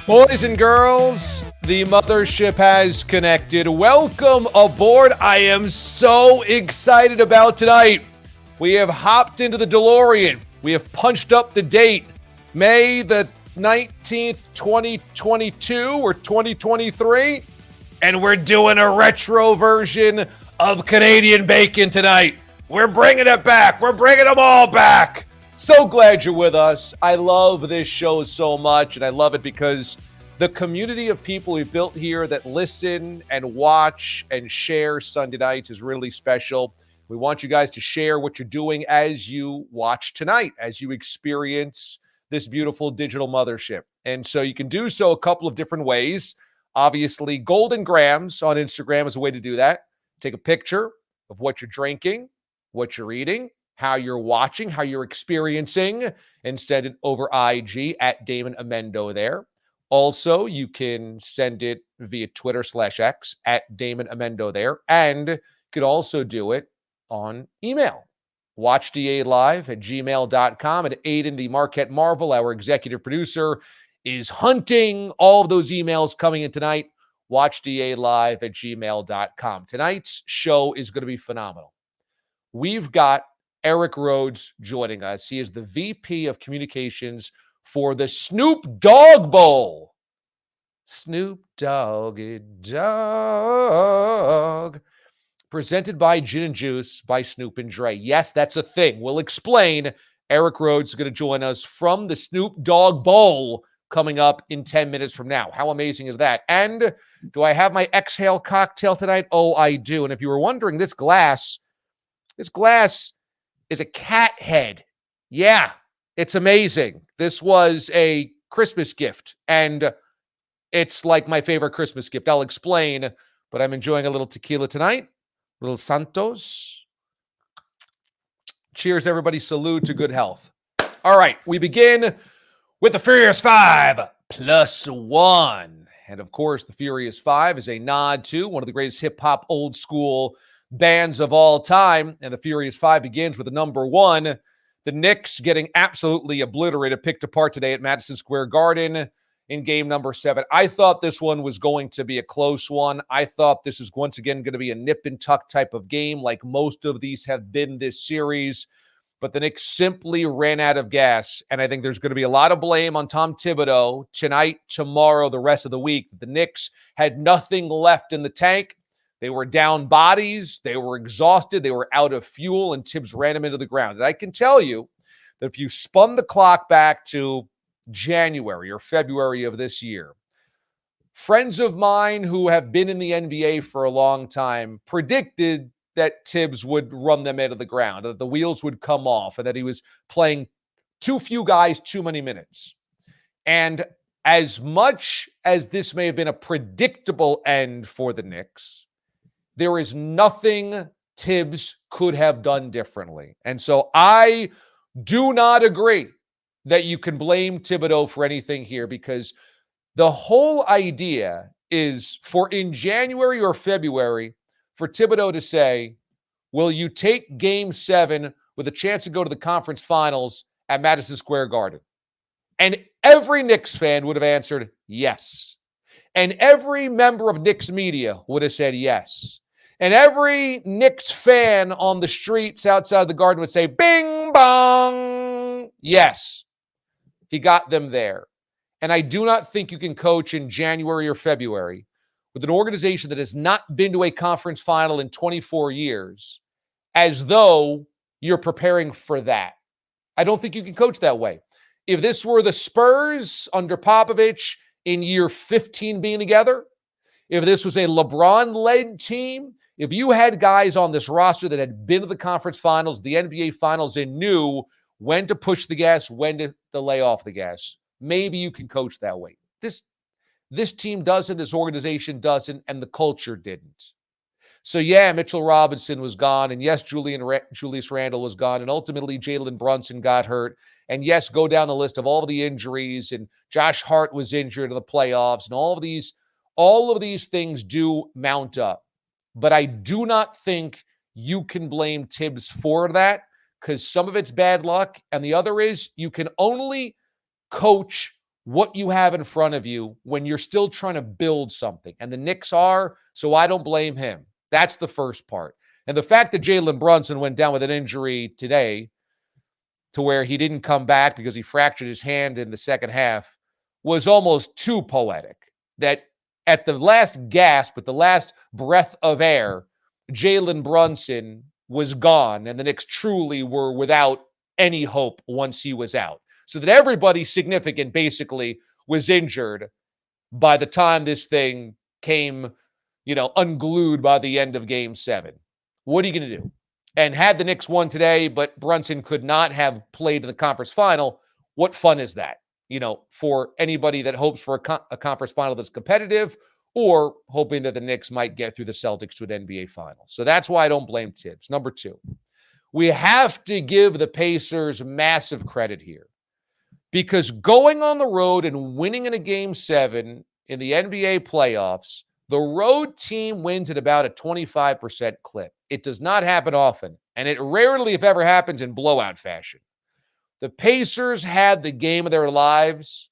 Boys and girls, the mothership has connected. Welcome aboard. I am so excited about tonight. We have hopped into the DeLorean. We have punched up the date, May the 19th, 2022 or 2023, and we're doing a retro version of Canadian Bacon tonight. We're bringing it back. We're bringing them all back. So glad you're with us. I love this show so much, and I love it because the community of people we've built here that listen and watch and share Sunday nights is really special. We want you guys to share what you're doing as you watch tonight, as you experience this beautiful digital mothership. And so you can do so a couple of different ways. Obviously, Golden Grams on Instagram is a way to do that. Take a picture of what you're drinking, what you're eating, how you're watching, how you're experiencing, and send it over IG at Damon Amendo there. Also, you can send it via Twitter/X at Damon Amendo there. And you could also do it on email. WatchDALive@gmail.com. And Aidan The Marquette Marvel, our executive producer, is hunting all of those emails coming in tonight. WatchDALive@gmail.com. Tonight's show is going to be phenomenal. We've got Eric Rhods joining us. He is the VP of Communications for the Snoop Dogg Bowl. Snoop Doggy Dogg. Presented by Gin and Juice by Snoop and Dre. Yes, that's a thing. We'll explain. Eric Rhods is going to join us from the Snoop Dogg Bowl coming up in 10 minutes from now. How amazing is that? And do I have my exhale cocktail tonight? Oh, I do. And if you were wondering, this glass is a cat head. Yeah, it's amazing. This was a Christmas gift, and it's like my favorite Christmas gift. I'll explain, but I'm enjoying a little tequila tonight, a little Santos. Cheers, everybody. Salute to good health. All right, we begin with the Furious Five plus one. And of course, the Furious Five is a nod to one of the greatest hip-hop old school bands of all time. And the Furious Five begins with the number one. The Knicks getting absolutely obliterated, picked apart today at Madison Square Garden in game number 7. I thought this one was going to be a close one. I thought this is once again going to be a nip and tuck type of game like most of these have been this series. But the Knicks simply ran out of gas. And I think there's going to be a lot of blame on Tom Thibodeau tonight, tomorrow, the rest of the week. The Knicks had nothing left in the tank. They were down bodies. They were exhausted. They were out of fuel, and Tibbs ran them into the ground. And I can tell you that if you spun the clock back to January or February of this year, friends of mine who have been in the NBA for a long time predicted that Tibbs would run them into the ground, that the wheels would come off, and that he was playing too few guys too many minutes. And as much as this may have been a predictable end for the Knicks, there is nothing Tibbs could have done differently. And so I do not agree that you can blame Thibodeau for anything here, because the whole idea is for in January or February for Thibodeau to say, will you take game 7 with a chance to go to the conference finals at Madison Square Garden? And every Knicks fan would have answered yes. And every member of Knicks media would have said yes. And every Knicks fan on the streets outside the Garden would say, bing, bong. Yes, he got them there. And I do not think you can coach in January or February with an organization that has not been to a conference final in 24 years as though you're preparing for that. I don't think you can coach that way. If this were the Spurs under Popovich in year 15 being together, if this was a LeBron-led team, if you had guys on this roster that had been to the conference finals, the NBA finals, and knew when to push the gas, when to lay off the gas, maybe you can coach that way. This team doesn't, this organization doesn't, and the culture didn't. So yeah, Mitchell Robinson was gone, and yes, Julius Randle was gone, and ultimately Jalen Brunson got hurt, and yes, go down the list of all of the injuries, and Josh Hart was injured in the playoffs, and all of these things do mount up. But I do not think you can blame Tibbs for that, because some of it's bad luck, and the other is you can only coach what you have in front of you when you're still trying to build something. And the Knicks are, so I don't blame him. That's the first part. And the fact that Jalen Brunson went down with an injury today to where he didn't come back because he fractured his hand in the second half was almost too poetic. That at the last gasp, at the last breath of air, Jalen Brunson was gone, and the Knicks truly were without any hope once he was out. So that everybody significant basically was injured by the time this thing came, unglued by the end of Game 7. What are you going to do? And had the Knicks won today, but Brunson could not have played in the conference final, what fun is that? For anybody that hopes for a conference final that's competitive or hoping that the Knicks might get through the Celtics to an NBA final. So that's why I don't blame Tibbs. Number 2, we have to give the Pacers massive credit here. Because going on the road and winning in a Game 7 in the NBA playoffs, the road team wins at about a 25% clip. It does not happen often, and it rarely, if ever, happens in blowout fashion. The Pacers had the game of their lives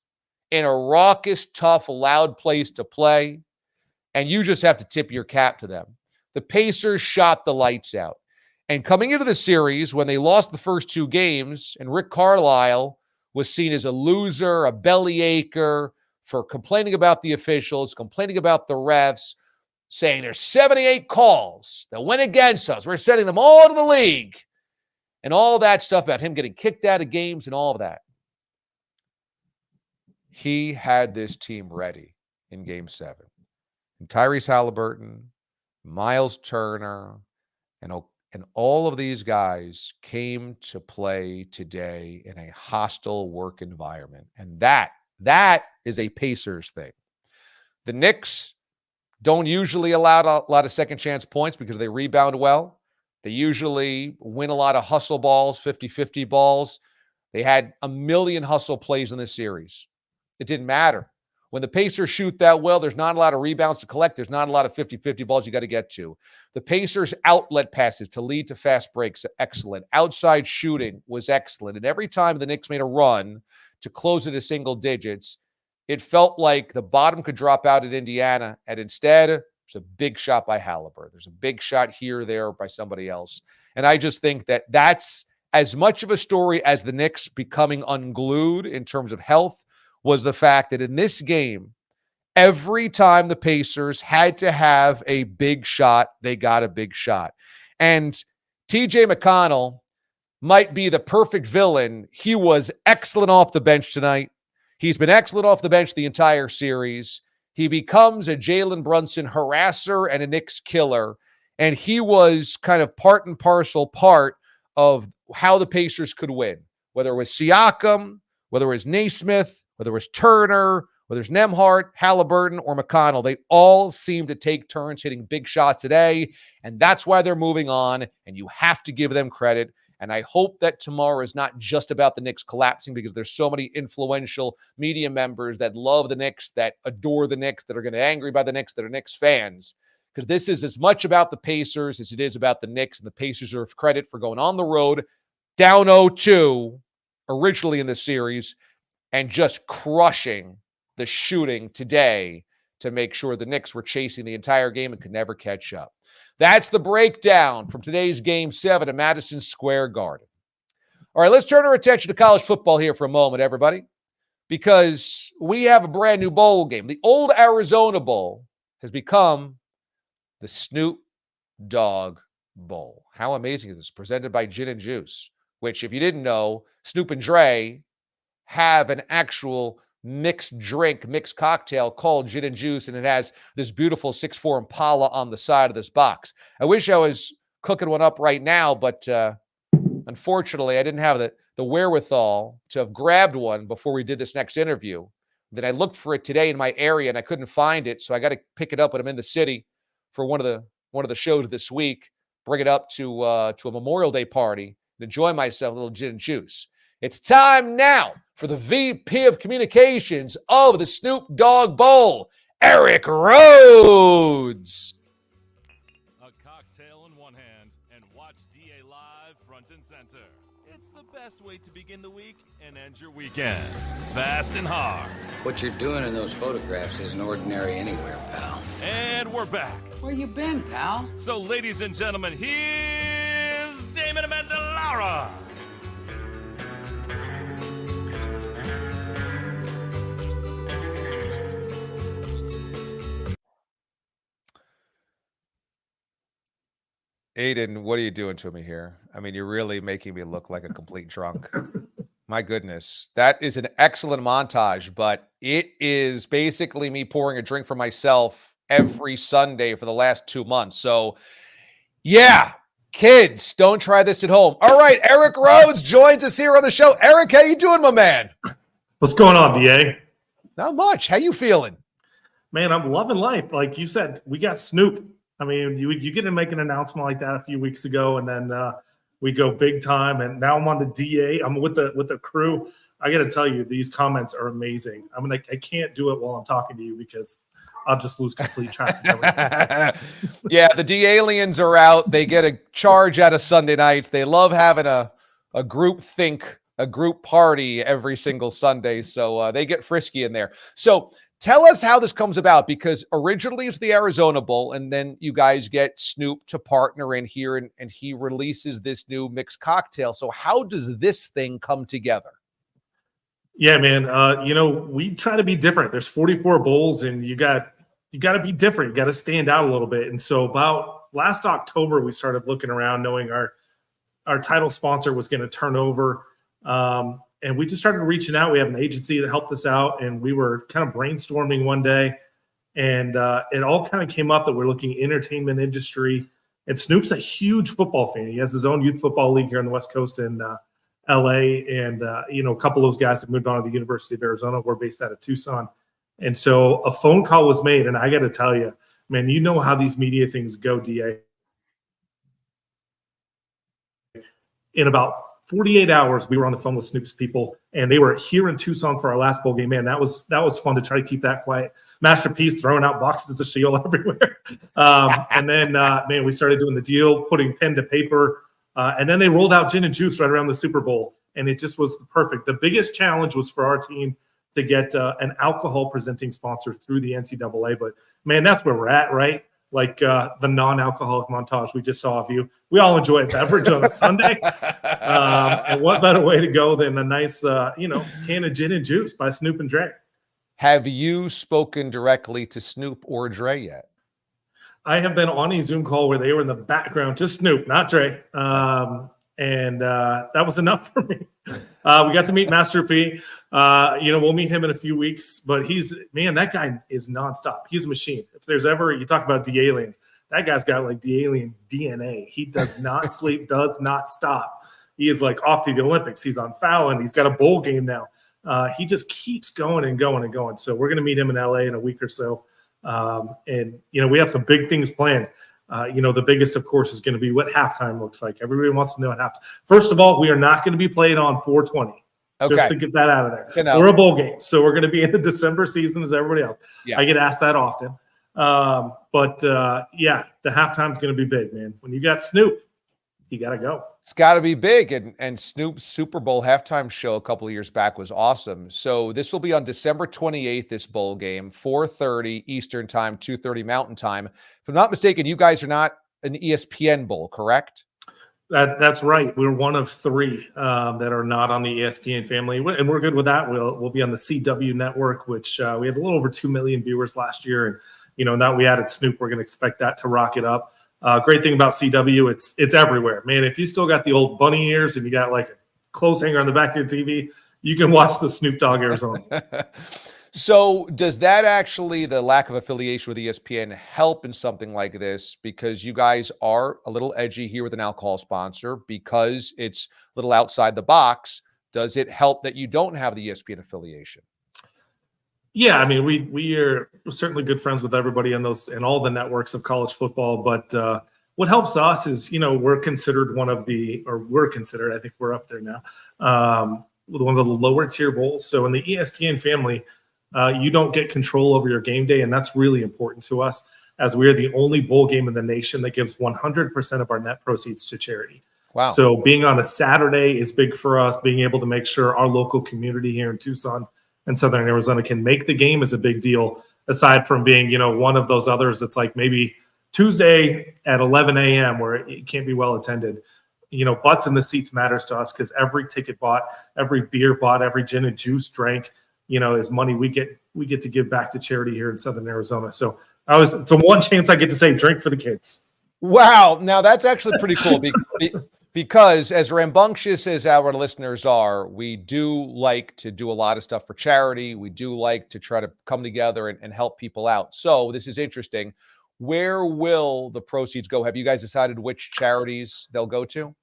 in a raucous, tough, loud place to play, and you just have to tip your cap to them. The Pacers shot the lights out. And coming into the series, when they lost the first 2 games, and Rick Carlisle was seen as a loser, a bellyacher, for complaining about the officials, complaining about the refs, saying there's 78 calls that went against us. We're sending them all to the league. And all that stuff about him getting kicked out of games and all of that. He had this team ready in Game 7. And Tyrese Halliburton, Miles Turner, and all of these guys came to play today in a hostile work environment. And that is a Pacers thing. The Knicks don't usually allow a lot of second chance points because they rebound well. They usually win a lot of hustle balls, 50-50 balls. They had a million hustle plays in this series. It didn't matter. When the Pacers shoot that well, there's not a lot of rebounds to collect. There's not a lot of 50-50 balls you got to get to. The Pacers' outlet passes to lead to fast breaks, excellent. Outside shooting was excellent. And every time the Knicks made a run to close it to single digits, it felt like the bottom could drop out at Indiana. And instead, there's a big shot by Halliburton. There's a big shot here or there by somebody else. And I just think that that's as much of a story as the Knicks becoming unglued in terms of health was the fact that in this game, every time the Pacers had to have a big shot, they got a big shot. And TJ McConnell might be the perfect villain. He was excellent off the bench tonight. He's been excellent off the bench the entire series. He becomes a Jalen Brunson harasser and a Knicks killer. And he was kind of part and parcel part of how the Pacers could win, whether it was Siakam, whether it was Naismith, whether it was Turner, whether it's Nembhard, Halliburton, or McConnell. They all seem to take turns hitting big shots today, and that's why they're moving on, and you have to give them credit. And I hope that tomorrow is not just about the Knicks collapsing, because there's so many influential media members that love the Knicks, that adore the Knicks, that are going to be angry by the Knicks, that are Knicks fans. Because this is as much about the Pacers as it is about the Knicks, and the Pacers deserve credit for going on the road, down 0-2 originally in the series, and just crushing the shooting today to make sure the Knicks were chasing the entire game and could never catch up. That's the breakdown from today's Game 7 at Madison Square Garden. All right, let's turn our attention to college football here for a moment, everybody, because we have a brand new bowl game. The old Arizona Bowl has become the Snoop Dogg Bowl. How amazing is this? Presented by Gin and Juice, which, if you didn't know, Snoop and Dre have an actual mixed drink, mixed cocktail called Gin and Juice, and it has this beautiful 6'4" Impala on the side of this box. I wish I was cooking one up right now, but unfortunately, I didn't have the wherewithal to have grabbed one before we did this next interview. Then I looked for it today in my area, and I couldn't find it, so I got to pick it up when I'm in the city for one of the shows this week, bring it up to a Memorial Day party, and enjoy myself a little Gin and Juice. It's time now for the VP of Communications of the Snoop Dogg Bowl, Eric Rhodes. A cocktail in one hand and watch DA live front and center. It's the best way to begin the week and end your weekend. Fast and hard. What you're doing in those photographs isn't ordinary anywhere, pal. And we're back. Where you been, pal? So, ladies and gentlemen, here's Damon Amendolara. Aidan, what are you doing to me here? I mean, you're really making me look like a complete drunk. My goodness. That is an excellent montage, but it is basically me pouring a drink for myself every Sunday for the last 2 months. So, yeah, kids, don't try this at home. All right, Eric Rhods joins us here on the show. Eric, how you doing, my man? What's going on, DA? Not much. How you feeling? Man, I'm loving life. Like you said, we got Snoop. I mean, you get to make an announcement like that a few weeks ago, and then we go big time. And now I'm on the DA. I'm with the crew. I got to tell you, these comments are amazing. I mean, I can't do it while I'm talking to you because I'll just lose complete track of everything. Yeah, the D-aliens are out. They get a charge out of Sunday nights. They love having a group think, a group party every single Sunday. So they get frisky in there. So tell us how this comes about, because originally it's the Arizona Bowl, and then you guys get Snoop to partner in here, and he releases this new mixed cocktail. So how does this thing come together? Yeah, man. We try to be different. There's 44 bowls, and you got to be different. You got to stand out a little bit. And so about last October, we started looking around, knowing our title sponsor was going to turn over. And we just started reaching out. We have an agency that helped us out, and we were kind of brainstorming one day, and it all kind of came up that we're looking entertainment industry. And Snoop's a huge football fan. He has his own youth football league here on the West Coast in LA. And, a couple of those guys that moved on to the University of Arizona were based out of Tucson. And so a phone call was made, and I got to tell you, man, you know how these media things go, DA. In about 48 hours, we were on the phone with Snoop's people, and they were here in Tucson for our last bowl game. Man, that was fun to try to keep that quiet. Masterpiece throwing out boxes of shield everywhere. And then, man, we started doing the deal, putting pen to paper. And then they rolled out gin and juice right around the Super Bowl, and it just was perfect. The biggest challenge was for our team to get an alcohol presenting sponsor through the NCAA. But, man, that's where we're at, right? Like the non-alcoholic montage we just saw of you. We all enjoy a beverage on a Sunday. And what better way to go than a nice, can of gin and juice by Snoop and Dre. Have you spoken directly to Snoop or Dre yet? I have been on a Zoom call where they were in the background, just Snoop, not Dre. And that was enough for me. We got to meet Master P. We'll meet him in a few weeks, but that guy is nonstop. He's a machine. If there's ever, you talk about D-aliens, that guy's got like D-alien DNA. He does not sleep, does not stop. He is like off to the Olympics. He's on Fallon. He's got a bowl game now. He just keeps going and going and going. So we're going to meet him in LA in a week or so. We have some big things planned. The biggest, of course, is going to be what halftime looks like. Everybody wants to know what halftime. First of all, we are not going to be played on 420. Okay. Just to get that out of there. We're a bowl game, so we're going to be in the December season as everybody else. Yeah. I get asked that often. But the halftime's going to be big, man. When you got Snoop, you got to go. It's got to be big. And Snoop's Super Bowl halftime show a couple of years back was awesome. So this will be on December 28th, this bowl game, 4:30 Eastern time, 2:30 Mountain time. If I'm not mistaken, you guys are not an ESPN bowl, correct? That's right. We're one of three that are not on the ESPN family, and we're good with that. We'll be on the CW network, which we had a little over 2 million viewers last year, and now we added Snoop. We're going to expect that to rock it up. Great thing about CW, it's everywhere, man. If you still got the old bunny ears and you got like a clothes hanger on the back of your TV, you can watch the Snoop Dogg Arizona. So does that actually, the lack of affiliation with ESPN, help in something like this? Because you guys are a little edgy here with an alcohol sponsor, because it's a little outside the box. Does it help that you don't have the ESPN affiliation? Yeah, I mean, we are certainly good friends with everybody in all the networks of college football. But what helps us is, we're considered I think we're up there now, one of the lower tier bowls. So in the ESPN family, you don't get control over your game day, and that's really important to us, as we are the only bowl game in the nation that gives 100% of our net proceeds to charity. Wow. So being on a Saturday is big for us. Being able to make sure our local community here in Tucson and Southern Arizona can make the game is a big deal. Aside from being, one of those others, it's like maybe Tuesday at 11 a.m. where it can't be well attended. Butts in the seats matters to us because every ticket bought, every beer bought, every gin and juice drank, is money we get to give back to charity here in Southern Arizona. So it's a one chance I get to say drink for the kids. Wow. Now that's actually pretty cool because as rambunctious as our listeners are, we do like to do a lot of stuff for charity. We do like to try to come together and help people out. So this is interesting. Where will the proceeds go? Have you guys decided which charities they'll go to?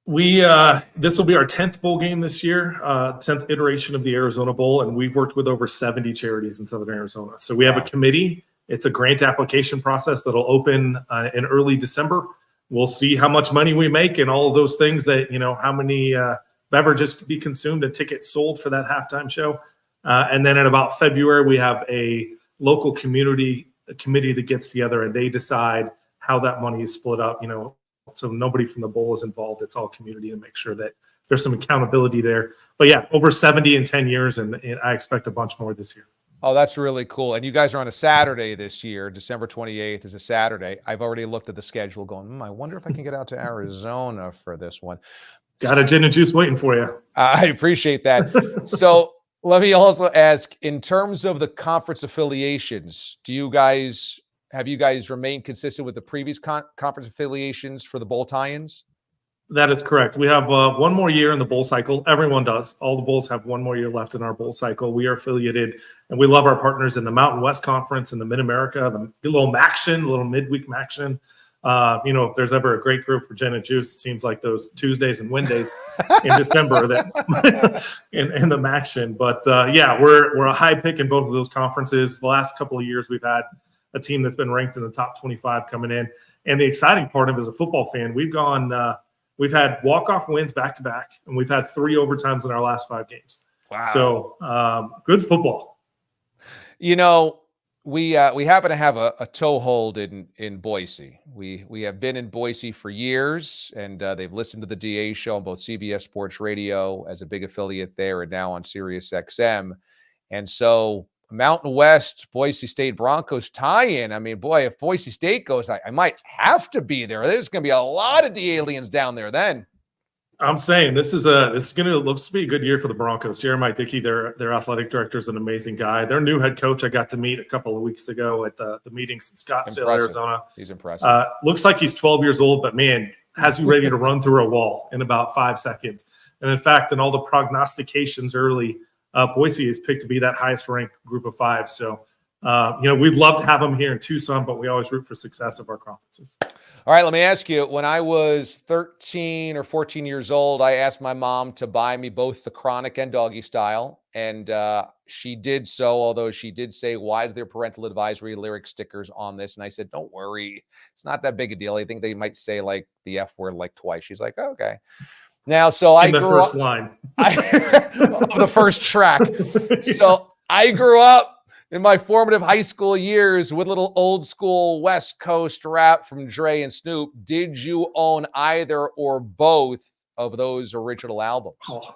This will be our 10th bowl game this year, 10th iteration of the Arizona Bowl, and we've worked with over 70 charities in Southern Arizona. So we have a committee. It's a grant application process that'll open in early December. We'll see how much money we make and all of those things that, how many beverages could be consumed and tickets sold for that halftime show. And then in about February, we have a local community committee that gets together and they decide how that money is split up, so nobody from the bowl is involved. It's all community to make sure that there's some accountability there. But yeah, over 70 in 10 years, and I expect a bunch more this year. Oh, that's really cool. And you guys are on a Saturday this year. December 28th is a Saturday. I've already looked at the schedule going, I wonder if I can get out to Arizona for this one. Got a gin and juice waiting for you. I appreciate that. So let me also ask, in terms of the conference affiliations, have you guys remained consistent with the previous conference affiliations for the bowl tie-ins? That is correct. We have one more year in the bowl cycle. Everyone does. All the bowls have one more year left in our bowl cycle. We are affiliated, and we love our partners in the Mountain West Conference and the Mid-America, the little MACtion, little midweek MACtion. If there's ever a great group for gin and juice, it seems like those Tuesdays and Wednesdays in December that in the MACtion. But we're a high pick in both of those conferences. The last couple of years, we've had a team that's been ranked in the top 25 coming in. And the exciting part of it as a football fan, we've had walk-off wins back-to-back, and we've had 3 overtimes in our last 5 games. Wow. So good football. We happen to have a toehold in Boise. We have been in Boise for years, and they've listened to the DA show on both CBS Sports Radio as a big affiliate there and now on SiriusXM. And so Mountain West, Boise State Broncos tie-in. I mean, boy, if Boise State goes, I might have to be there. There's going to be a lot of D-aliens down there then. I'm saying this is going to look to be a good year for the Broncos. Jeremiah Dickey, their athletic director, is an amazing guy. Their new head coach I got to meet a couple of weeks ago at the meetings in Scottsdale, Arizona. He's impressive. Looks like he's 12 years old, but man, has you ready to run through a wall in about 5 seconds. And in fact, in all the prognostications early, Boise is picked to be that highest ranked group of 5. So, we'd love to have them here in Tucson, but we always root for success of our conferences. All right, let me ask you, when I was 13 or 14 years old, I asked my mom to buy me both the Chronic and Doggy Style. And she did so, although she did say, why is there parental advisory lyric stickers on this? And I said, don't worry. It's not that big a deal. I think they might say like the F word like twice. She's like, oh, okay. Now, so I grew up. The first track. So I grew up in my formative high school years with little old school West Coast rap from Dre and Snoop. Did you own either or both of those original albums? Oh,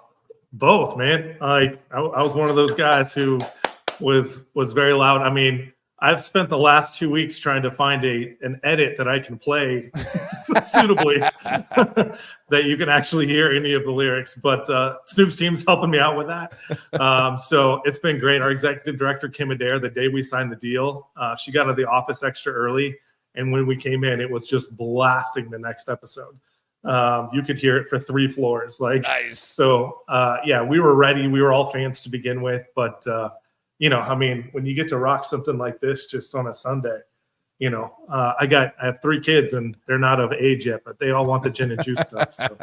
both, man. I was one of those guys who was very loud. I mean, I've spent the last 2 weeks trying to find an edit that I can play suitably that you can actually hear any of the lyrics. But Snoop's team's helping me out with that. So it's been great. Our executive director, Kim Adair, the day we signed the deal, she got out of the office extra early. And when we came in, it was just blasting the next episode. You could hear it for 3 floors. Nice. So, we were ready. We were all fans to begin with. But when you get to rock something like this just on a Sunday, I have 3 kids and they're not of age yet, but they all want the gin and juice stuff. So,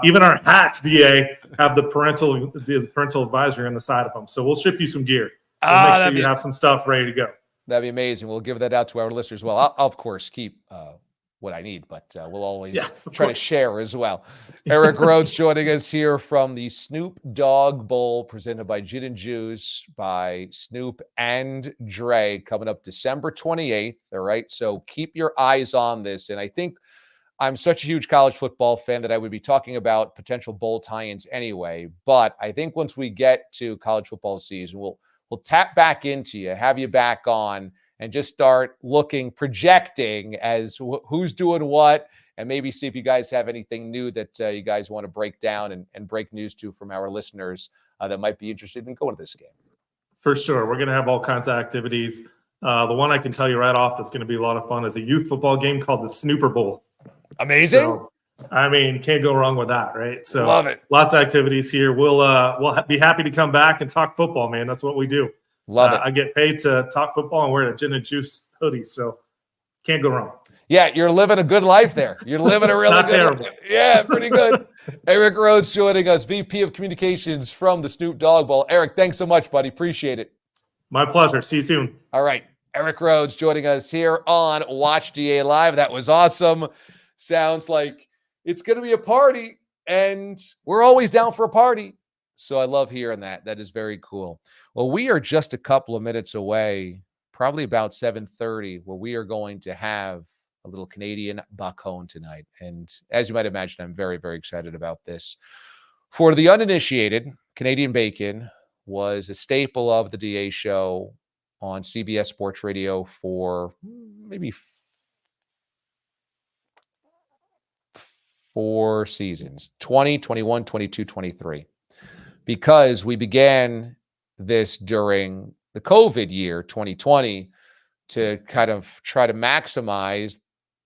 even our hats, DA, have the parental advisory on the side of them. So we'll ship you some gear. We'll make sure you have some stuff ready to go. That'd be amazing. We'll give that out to our listeners. Well, I'll of course keep what I need, but we'll always try to share as well. Eric Rhods joining us here from the Snoop Dogg Bowl presented by Gin and Juice by Snoop and Dre coming up December 28th. All right. So keep your eyes on this. And I think I'm such a huge college football fan that I would be talking about potential bowl tie-ins anyway. But I think once we get to college football season, we'll tap back into you, have you back on, and just start looking, projecting as who's doing what, and maybe see if you guys have anything new that you guys want to break down and break news to from our listeners that might be interested in going to this game. For sure. We're going to have all kinds of activities. The one I can tell you right off that's going to be a lot of fun is a youth football game called the Snooper Bowl. Amazing. So, I mean, can't go wrong with that, right? So love it. Lots of activities here. We'll be happy to come back and talk football, man. That's what we do. Love it. I get paid to talk football and wear a gin and juice hoodie, so can't go wrong. Yeah, you're living a good life there. You're living a really good life. Yeah, pretty good. Eric Rhods joining us, VP of Communications from the Snoop Dogg Bowl. Eric, thanks so much, buddy. Appreciate it. My pleasure. See you soon. All right. Eric Rhods joining us here on Watch DA Live. That was awesome. Sounds like it's going to be a party, and we're always down for a party. So I love hearing that. That is very cool. Well, we are just a couple of minutes away, probably about 7:30, where we are going to have a little Canadian bacon tonight. And as you might imagine, I'm very, very excited about this. For the uninitiated, Canadian bacon was a staple of the DA show on CBS Sports Radio for maybe 4 seasons, 20, 21, 22, 23. Because we began this during the COVID year, 2020, to kind of try to maximize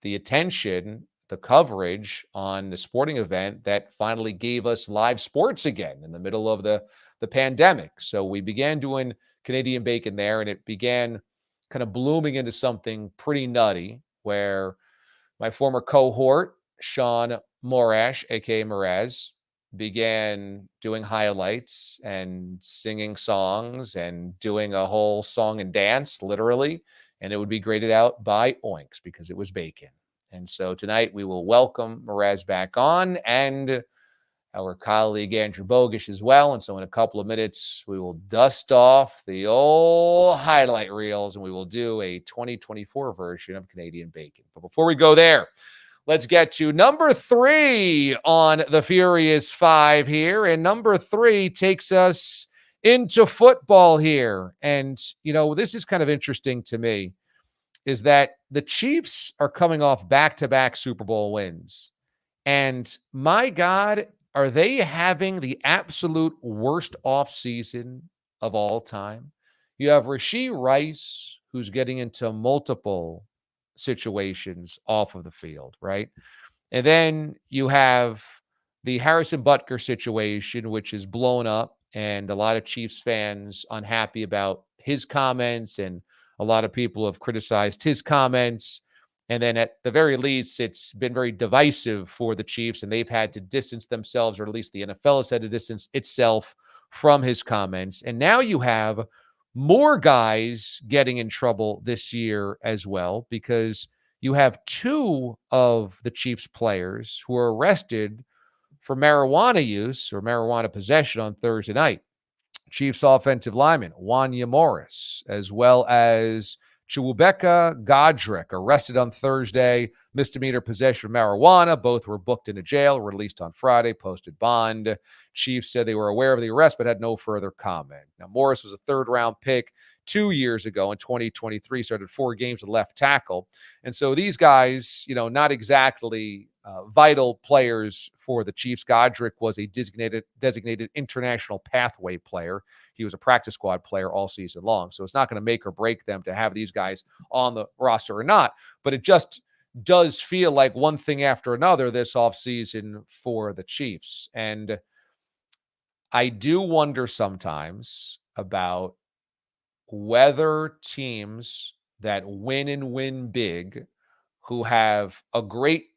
the attention, the coverage on the sporting event that finally gave us live sports again in the middle of the pandemic. So we began doing Canadian bacon there, and it began kind of blooming into something pretty nutty where my former cohort, Shaun Morash, aka Mraz, began doing highlights and singing songs and doing a whole song and dance, literally, and it would be graded out by Oinks because it was bacon. And so tonight we will welcome Mraz back on and our colleague Andrew Bogusch as well. And so in a couple of minutes, we will dust off the old highlight reels and we will do a 2024 version of Canadian bacon. But before we go there, let's get to number 3 on the Furious 5 here. And number 3 takes us into football here. And, you know, this is kind of interesting to me, is that the Chiefs are coming off back-to-back Super Bowl wins. And my God, are they having the absolute worst offseason of all time? You have Rashee Rice, who's getting into multiple situations off of the field, right? And then you have the Harrison Butker situation, which is blown up, and a lot of Chiefs fans unhappy about his comments, and a lot of people have criticized his comments. And then at the very least, it's been very divisive for the Chiefs, and they've had to distance themselves, or at least the NFL has had to distance itself from his comments. And now you have more guys getting in trouble this year as well, because you have 2 of the Chiefs players who were arrested for marijuana use or marijuana possession on Thursday night. Chiefs offensive lineman Wanya Morris, as well as Chiwubeka Godric, arrested on Thursday, misdemeanor possession of marijuana. Both were booked into jail, released on Friday, posted bond. Chiefs said they were aware of the arrest, but had no further comment. Now, Morris was a 3rd-round pick 2 years ago in 2023, started 4 games at left tackle. And so these guys, you know, not exactly vital players for the Chiefs. Godric was a designated international pathway player. He was a practice squad player all season long. So it's not going to make or break them to have these guys on the roster or not. But it just does feel like one thing after another this offseason for the Chiefs. And I do wonder sometimes about whether teams that win and win big, who have a great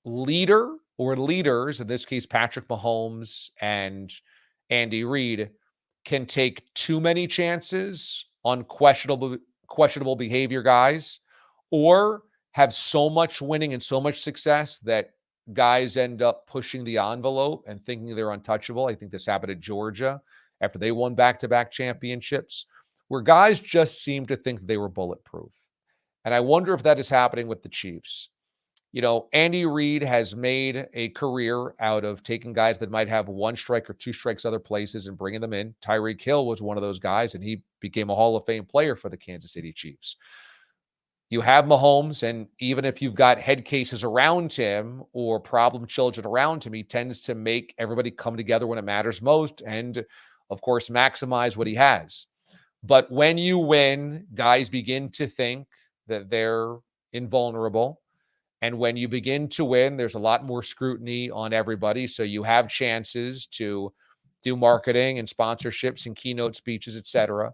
leader or leaders, in this case, Patrick Mahomes and Andy Reid, can take too many chances on questionable behavior guys, or have so much winning and so much success that guys end up pushing the envelope and thinking they're untouchable. I think this happened at Georgia after they won back-to-back championships, where guys just seem to think they were bulletproof. And I wonder if that is happening with the Chiefs. Andy Reid has made a career out of taking guys that might have one strike or two strikes other places and bringing them in. Tyreek Hill was one of those guys, and he became a Hall of Fame player for the Kansas City Chiefs. You have Mahomes, and even if you've got head cases around him or problem children around him, he tends to make everybody come together when it matters most and, of course, maximize what he has. But when you win, guys begin to think that they're invulnerable. And when you begin to win, there's a lot more scrutiny on everybody. So you have chances to do marketing and sponsorships and keynote speeches, et cetera.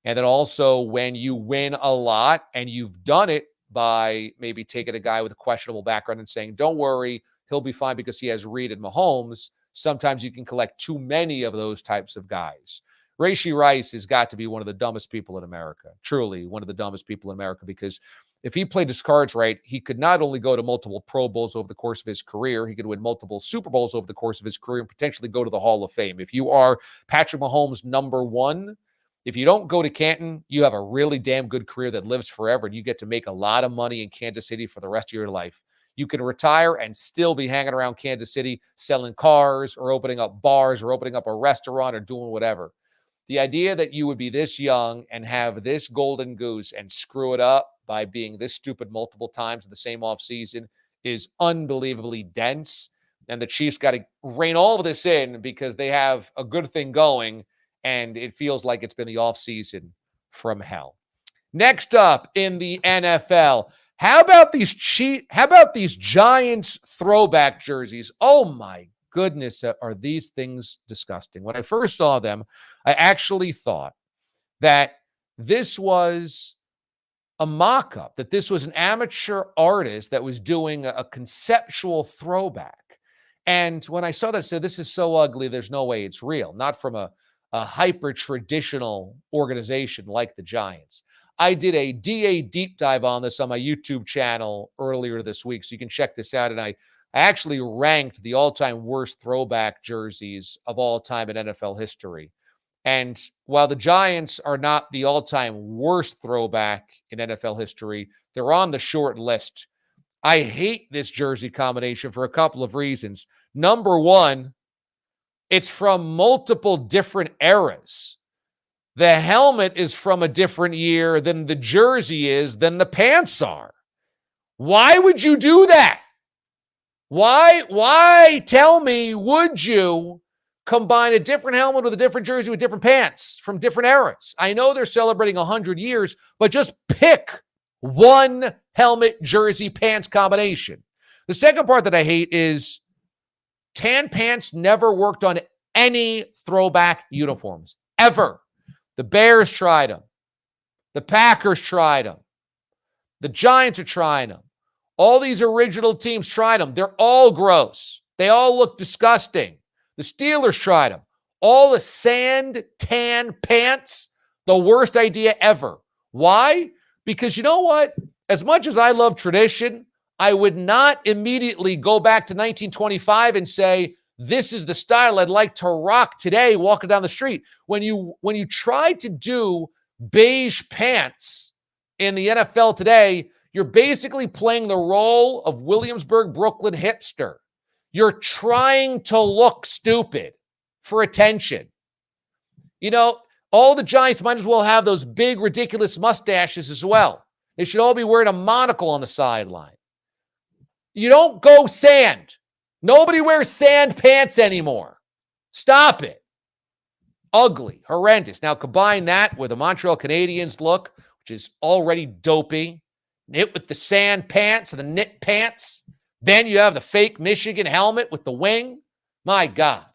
And then also when you win a lot and you've done it by maybe taking a guy with a questionable background and saying, don't worry, he'll be fine because he has Reid and Mahomes, sometimes you can collect too many of those types of guys. Rashee Rice has got to be one of the dumbest people in America, truly one of the dumbest people in America, because if he played his cards right, he could not only go to multiple Pro Bowls over the course of his career, he could win multiple Super Bowls over the course of his career and potentially go to the Hall of Fame. If you are Patrick Mahomes' number one, if you don't go to Canton, you have a really damn good career that lives forever, and you get to make a lot of money in Kansas City for the rest of your life. You can retire and still be hanging around Kansas City selling cars or opening up bars or opening up a restaurant or doing whatever. The idea that you would be this young and have this golden goose and screw it up by being this stupid multiple times in the same offseason is unbelievably dense. And the Chiefs got to rein all of this in because they have a good thing going, and it feels like it's been the offseason from hell. Next up in the NFL, how about these Giants throwback jerseys? Oh my goodness, are these things disgusting. When I first saw them, I actually thought that this was a mock-up, that this was an amateur artist that was doing a conceptual throwback. And when I saw that, I said, this is so ugly, there's no way it's real. Not from a hyper-traditional organization like the Giants. I did a DA deep dive on this on my YouTube channel earlier this week, so you can check this out. And I actually ranked the all-time worst throwback jerseys of all time in NFL history. And while the Giants are not the all-time worst throwback in NFL history, they're on the short list. I hate this jersey combination for a couple of reasons. Number one, it's from multiple different eras. The helmet is from a different year than the jersey is, than the pants are. Why would you do that? Why tell me, would you combine a different helmet with a different jersey with different pants from different eras? I know they're celebrating 100 years, but just pick one helmet, jersey, pants combination. The second part that I hate is tan pants never worked on any throwback uniforms, ever. The Bears tried them. The Packers tried them. The Giants are trying them. All these original teams tried them. They're all gross. They all look disgusting. The Steelers tried them. All the sand tan pants, the worst idea ever. Why? Because you know what? As much as I love tradition, I would not immediately go back to 1925 and say, this is the style I'd like to rock today walking down the street. When you try to do beige pants in the NFL today, you're basically playing the role of Williamsburg, Brooklyn hipster. You're trying to look stupid for attention. You know, all the Giants might as well have those big, ridiculous mustaches as well. They should all be wearing a monocle on the sideline. You don't go sand. Nobody wears sand pants anymore. Stop it. Ugly, horrendous. Now combine that with the Montreal Canadiens look, which is already dopey. Knit with the sand pants and the knit pants. Then you have the fake Michigan helmet with the wing. My God,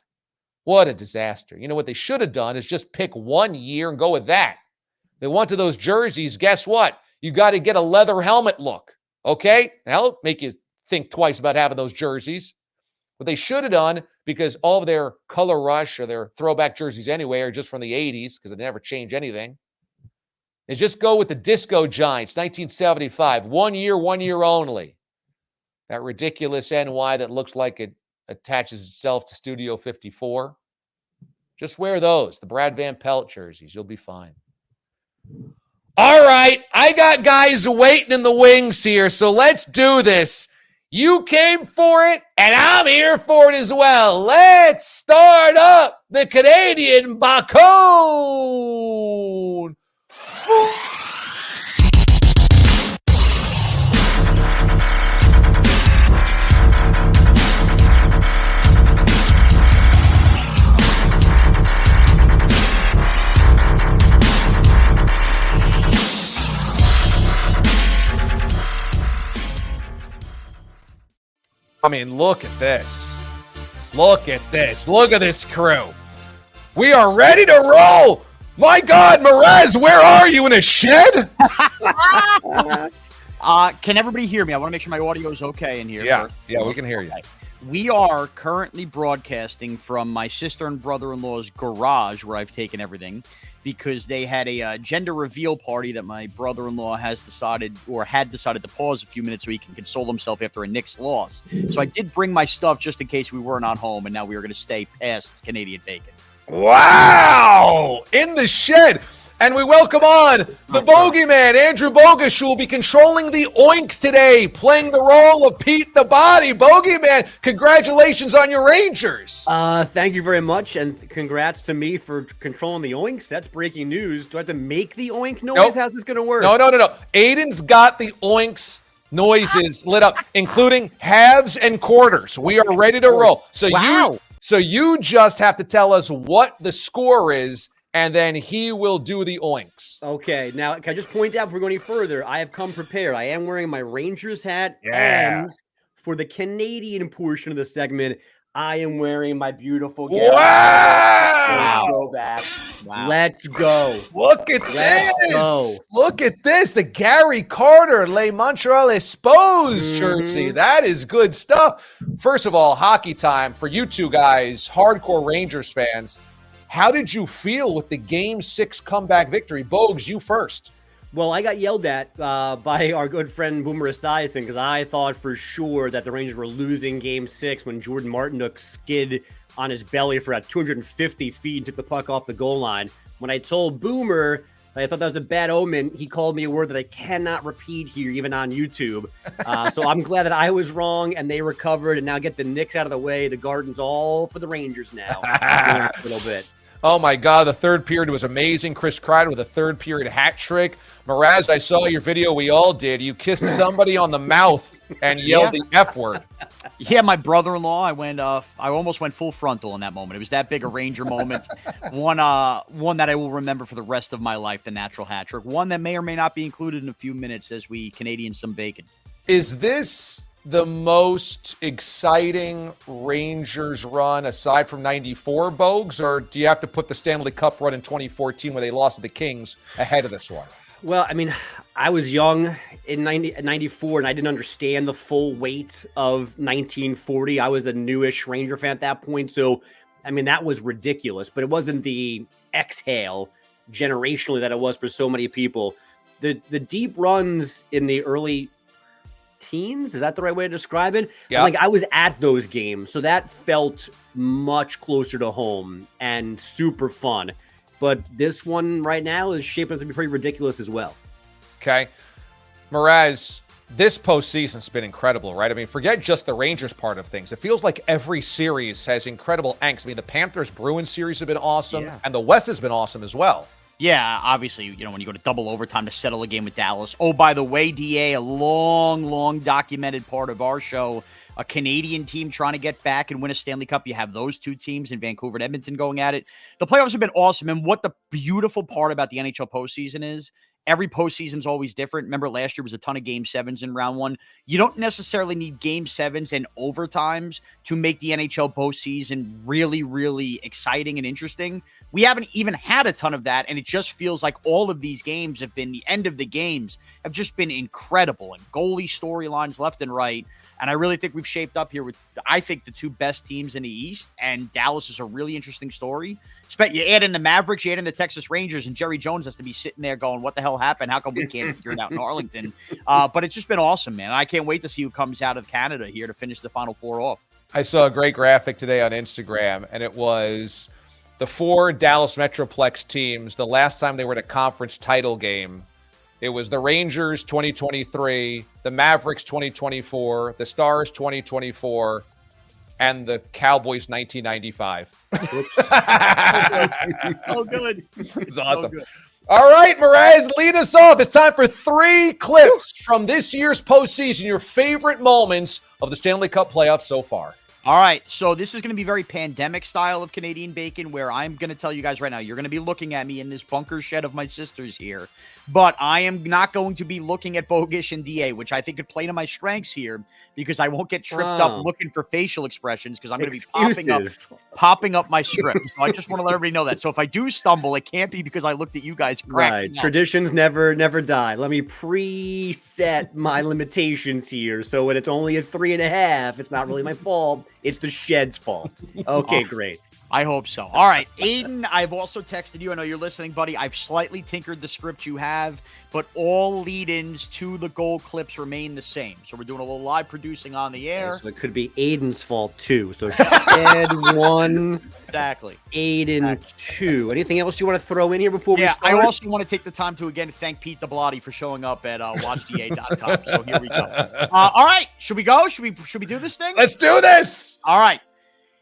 what a disaster. You know what they should have done is just pick 1 year and go with that. They wanted those jerseys. Guess what? You got to get a leather helmet look. Okay? That'll make you think twice about having those jerseys. What they should have done, because all of their color rush or their throwback jerseys anyway are just from the 80s because they never change anything, is just go with the Disco Giants, 1975. 1 year, 1 year only. That ridiculous NY that looks like it attaches itself to Studio 54. Just wear those, the Brad Van Pelt jerseys. You'll be fine. All right, I got guys waiting in the wings here, so let's do this. You came for it, and I'm here for it as well. Let's start up the Canadian Bacone. I mean, look at this. Look at this. Look at this crew. We are ready to roll. My God, Mraz, where are you? In a shed? Can everybody hear me? I want to make sure my audio is okay in here. Yeah, we can hear you. We are currently broadcasting from my sister and brother-in-law's garage where I've taken everything because they had a gender reveal party that my brother-in-law had decided to pause a few minutes so he can console himself after a Knicks loss. So I did bring my stuff just in case we were not home, and now we are going to stay past Canadian bacon. Wow! In the shed. And we welcome on the bogeyman, Andrew Bogusch, who will be controlling the Oinks today, playing the role of Pete the Body. Bogeyman, congratulations on your Rangers. Thank you very much, and congrats to me for controlling the Oinks. That's breaking news. Do I have to make the Oink noise? Nope. How's this going to work? No. Aiden's got the Oinks lit up, including halves and quarters. We are ready to roll. So you just have to tell us what the score is, and then he will do the Oinks. Okay, now can I just point out before we go any further, I have come prepared. I am wearing my Rangers hat, and for the Canadian portion of the segment, I am wearing my beautiful Wow! Go back. Wow. Let's go. Look at this. Look at this. The Gary Carter Le Montreal Expos jersey. That is good stuff. First of all, hockey time for you two guys, hardcore Rangers fans. How did you feel with the Game 6 comeback victory? Bogues, you first. Well, I got yelled at by our good friend Boomer Esiason because I thought for sure that the Rangers were losing Game 6 when Jordan Martinook skid on his belly for about 250 feet and took the puck off the goal line. When I told Boomer I thought that was a bad omen, he called me a word that I cannot repeat here, even on YouTube. So I'm glad that I was wrong and they recovered and now get the Knicks out of the way. The Garden's all for the Rangers now. A little bit. Oh, my God. The third period was amazing. Chris Kreider with a third period hat trick. Mraz, I saw your video. We all did. You kissed somebody on the mouth and yelled the F word. Yeah, my brother-in-law, I almost went full frontal in that moment. It was that big a Ranger moment. One that I will remember for the rest of my life, the natural hat trick. One that may or may not be included in a few minutes as we Canadian some bacon. Is this the most exciting Rangers run aside from 94, Bogues, or do you have to put the Stanley Cup run in 2014 where they lost to the Kings ahead of this one? Well, I mean, I was young in 94 and I didn't understand the full weight of 1940. I was a newish Ranger fan at that point. So, I mean, that was ridiculous, but it wasn't the exhale generationally that it was for so many people. The deep runs in the early teens, is that the right way to describe it? Yeah. Like I was at those games, so that felt much closer to home and super fun. But this one right now is shaping up to be pretty ridiculous as well. Okay. Mraz, this postseason's been incredible, right? I mean, forget just the Rangers part of things. It feels like every series has incredible angst. I mean, the Panthers-Bruins series have been awesome, and the West has been awesome as well. Yeah, obviously, when you go to double overtime to settle a game with Dallas. Oh, by the way, DA, a long documented part of our show, a Canadian team trying to get back and win a Stanley Cup. You have those two teams in Vancouver and Edmonton going at it. The playoffs have been awesome. And what the beautiful part about the NHL postseason is, every postseason is always different. Remember, last year was a ton of Game 7s in round one. You don't necessarily need Game 7s and overtimes to make the NHL postseason really, really exciting and interesting. We haven't even had a ton of that, and it just feels like all of these games have been, the end of the games have just been incredible, and goalie storylines left and right. And I really think we've shaped up here with, I think, the two best teams in the East, and Dallas is a really interesting story. You add in the Mavericks, you add in the Texas Rangers, and Jerry Jones has to be sitting there going, what the hell happened? How come we can't figure it out in Arlington? But it's just been awesome, man. I can't wait to see who comes out of Canada here to finish the Final Four off. I saw a great graphic today on Instagram, and it was the 4 Dallas Metroplex teams, the last time they were in a conference title game, It was the Rangers 2023, the Mavericks 2024, the Stars 2024, and the Cowboys 1995. Oh, good. It's awesome. All right, Mraz, lead us off. It's time for 3 clips from this year's postseason, your favorite moments of the Stanley Cup playoffs so far. All right, so this is going to be very pandemic style of Canadian bacon, where I'm going to tell you guys right now, you're going to be looking at me in this bunker shed of my sisters here, but I am not going to be looking at Bogusch and DA, which I think could play to my strengths here, because I won't get tripped up looking for facial expressions, because I'm going to be popping up my script. So I just want to let everybody know that. So if I do stumble, it can't be because I looked at you guys cracking up. Traditions never die. Let me preset my limitations here. So when it's only a 3.5, it's not really my fault. It's the shed's fault. Okay, great. I hope so. All right, Aidan, I've also texted you. I know you're listening, buddy. I've slightly tinkered the script you have, but all lead-ins to the goal clips remain the same. So we're doing a little live producing on the air. Okay, so it could be Aidan's fault, too. So Shed 1. Exactly. Aidan 2. Anything else you want to throw in here before we start? I also want to take the time to, again, thank Pete DeBlotti for showing up at watchda.com. So here we go. All right, should we go? Should we do this thing? Let's do this! All right,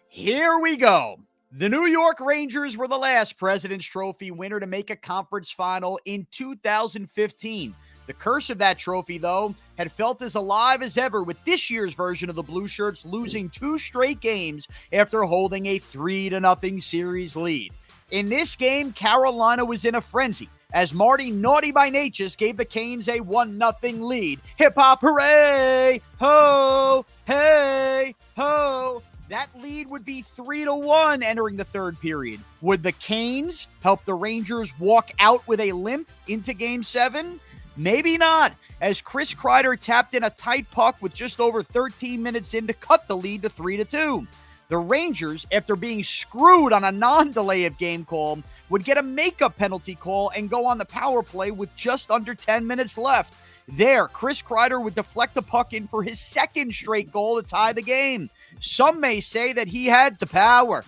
here we go. The New York Rangers were the last President's Trophy winner to make a conference final in 2015. The curse of that trophy, though, had felt as alive as ever, with this year's version of the Blue Shirts losing 2 straight games after holding a 3-0 series lead. In this game, Carolina was in a frenzy, as Marty Naughty by Natures gave the Canes a 1-0 lead. Hip-hop hooray! Ho! Hey! Ho! That lead would be 3-1 entering the third period. Would the Canes help the Rangers walk out with a limp into Game 7? Maybe not, as Chris Kreider tapped in a tight puck with just over 13 minutes in to cut the lead to 3-2. The Rangers, after being screwed on a non-delay of game call, would get a makeup penalty call and go on the power play with just under 10 minutes left. There, Chris Kreider would deflect the puck in for his 2nd straight goal to tie the game. Some may say that he had the power.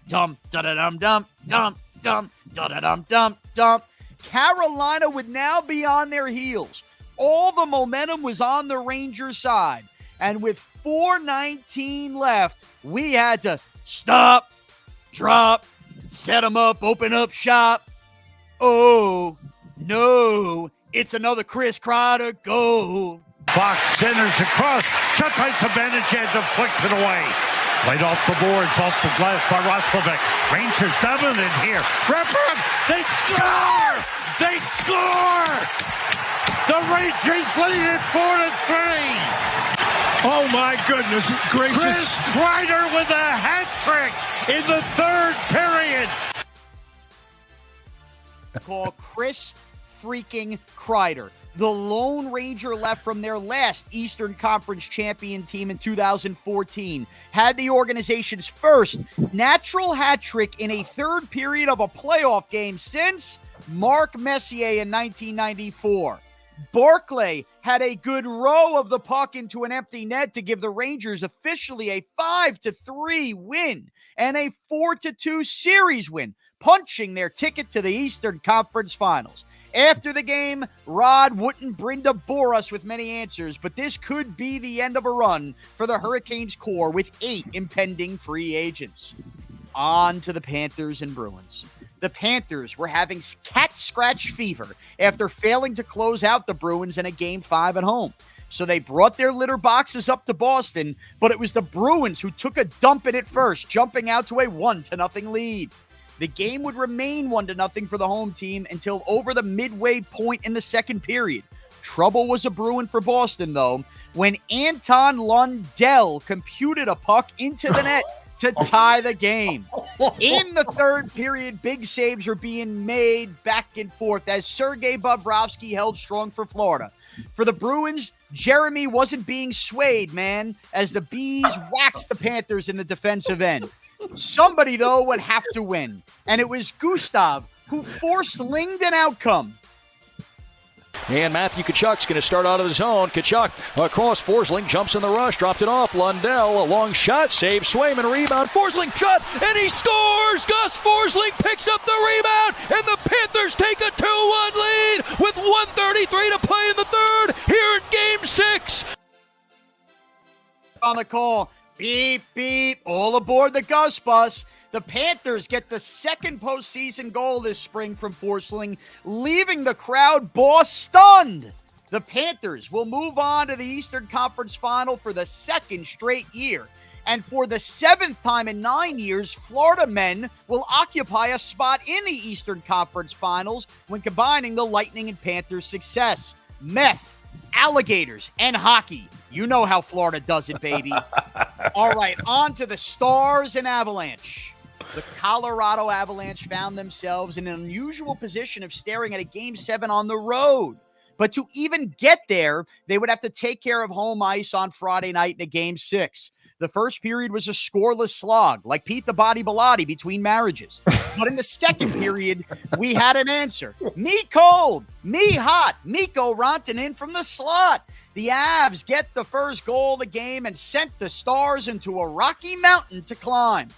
Dump, da-da-dum, dump, dump, dump, da-da-dum, dump, dump. Carolina would now be on their heels. All the momentum was on the Rangers' side. And with 4:19 left, we had to stop, drop, set them up, open up shop. Oh, no. It's another Chris Kreider goal. Fox centers across. Shot by Sabanich, deflected away. Played off the boards, off the glass by Roslovic. Rangers dominant here. Ripper, they score! They score! The Rangers lead it 4-3. Oh my goodness gracious. Chris Kreider with a hat trick in the third period. Call Chris freaking Kreider, the Lone Ranger left from their last Eastern Conference champion team in 2014, had the organization's first natural hat trick in a third period of a playoff game since Mark Messier in 1994. Barclay had a good row of the puck into an empty net to give the Rangers officially a 5-3 win and a 4-2 series win, punching their ticket to the Eastern Conference Finals. After the game, Rod wouldn't bore us with many answers, but this could be the end of a run for the Hurricanes core with 8 impending free agents. On to the Panthers and Bruins. The Panthers were having cat scratch fever after failing to close out the Bruins in a Game 5 at home. So they brought their litter boxes up to Boston, but it was the Bruins who took a dump in it first, jumping out to a 1-0 lead. The game would remain 1-0 for the home team until over the midway point in the second period. Trouble was a brewing for Boston, though, when Anton Lundell computed a puck into the net to tie the game. In the third period, big saves were being made back and forth as Sergei Bobrovsky held strong for Florida. For the Bruins, Jeremy wasn't being swayed, man, as the Bees waxed the Panthers in the defensive end. Somebody, though, would have to win, and it was Gustav who forced Lingden outcome. And Matthew Tkachuk's going to start out of the zone. Tkachuk across Forsling, jumps in the rush, dropped it off. Lundell, a long shot, save Swayman, rebound. Forsling shot, and he scores! Gus Forsling picks up the rebound, and the Panthers take a 2-1 lead with 1:33 to play in the third here in Game 6. On the call, beep, beep, all aboard the Gus bus. The Panthers get the second postseason goal this spring from Forsling, leaving the crowd boss stunned. The Panthers will move on to the Eastern Conference Final for the second straight year. And for the 7th time in 9 years, Florida men will occupy a spot in the Eastern Conference Finals when combining the Lightning and Panthers' success. Meth, alligators, and hockey. You know how Florida does it, baby. All right, on to the Stars and Avalanche. The Colorado Avalanche found themselves in an unusual position of staring at a Game 7 on the road. But to even get there, they would have to take care of home ice on Friday night in a Game 6. The first period was a scoreless slog, like Pete the Body Bilotti between marriages. But in the second period, we had an answer. Me cold, me hot, Mikko Rantanen from the slot. The Avs get the first goal of the game and sent the Stars into a rocky mountain to climb.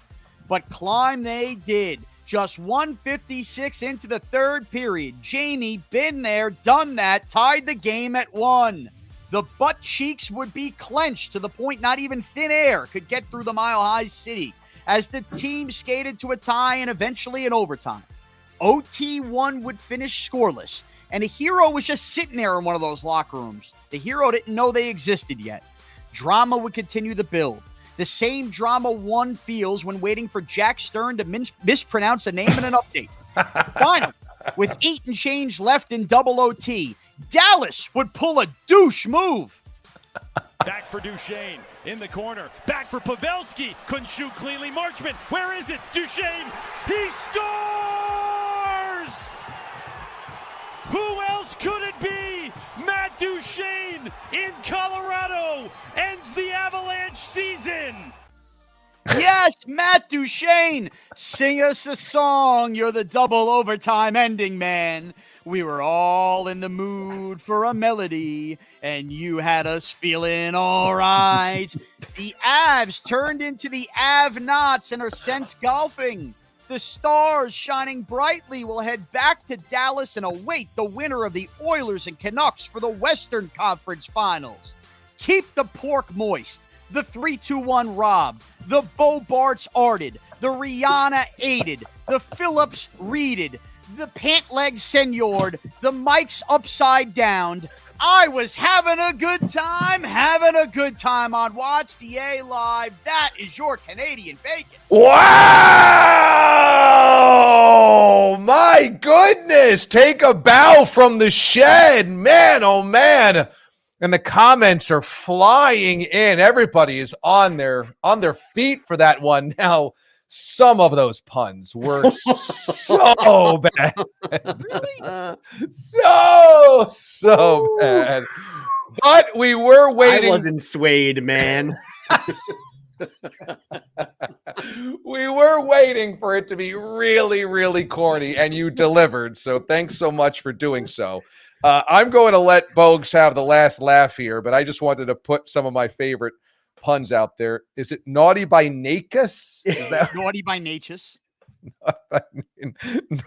But climb they did. Just 1:56 into the third period. Jamie, been there, done that, tied the game at 1. The butt cheeks would be clenched to the point not even thin air could get through the Mile High City as the team skated to a tie and eventually an overtime. OT1 would finish scoreless, and a hero was just sitting there in one of those locker rooms. The hero didn't know they existed yet. Drama would continue to build. The same drama one feels when waiting for Jack Stern to mispronounce a name in an update. Finally, with 8 and change left in double OT, Dallas would pull a douche move. Back for Duchesne in the corner. Back for Pavelski. Couldn't shoot cleanly. Marchment. Where is it? Duchesne. He scores! Who else could it be? Matt Duchesne in Colorado ends the Avalanche season. Yes, Matt Duchesne. Sing us a song. You're the double overtime ending man. We were all in the mood for a melody, and you had us feeling all right. The Avs turned into the Av-Nots and are sent golfing. The Stars, shining brightly, will head back to Dallas and await the winner of the Oilers and Canucks for the Western Conference Finals. Keep the pork moist. The 3-2-1 Rob. The Bobarts arted. The Rihanna aided. The Phillips reeded. The pant leg seniored, the mic's upside down. I was having a good time on Watch DA Live. That is your Canadian bacon. Wow! My goodness! Take a bow from the shed. Man, oh man. And the comments are flying in. Everybody is on their feet for that one. Now, some of those puns were so bad. Really? So bad. But we were waiting. I wasn't swayed, man. We were waiting for it to be really, really corny, and you delivered. So thanks so much for doing so. I'm going to let Bogusch have the last laugh here, but I just wanted to put some of my favorite puns out there. Is it naughty by Nakus? Is that naughty by Natchez?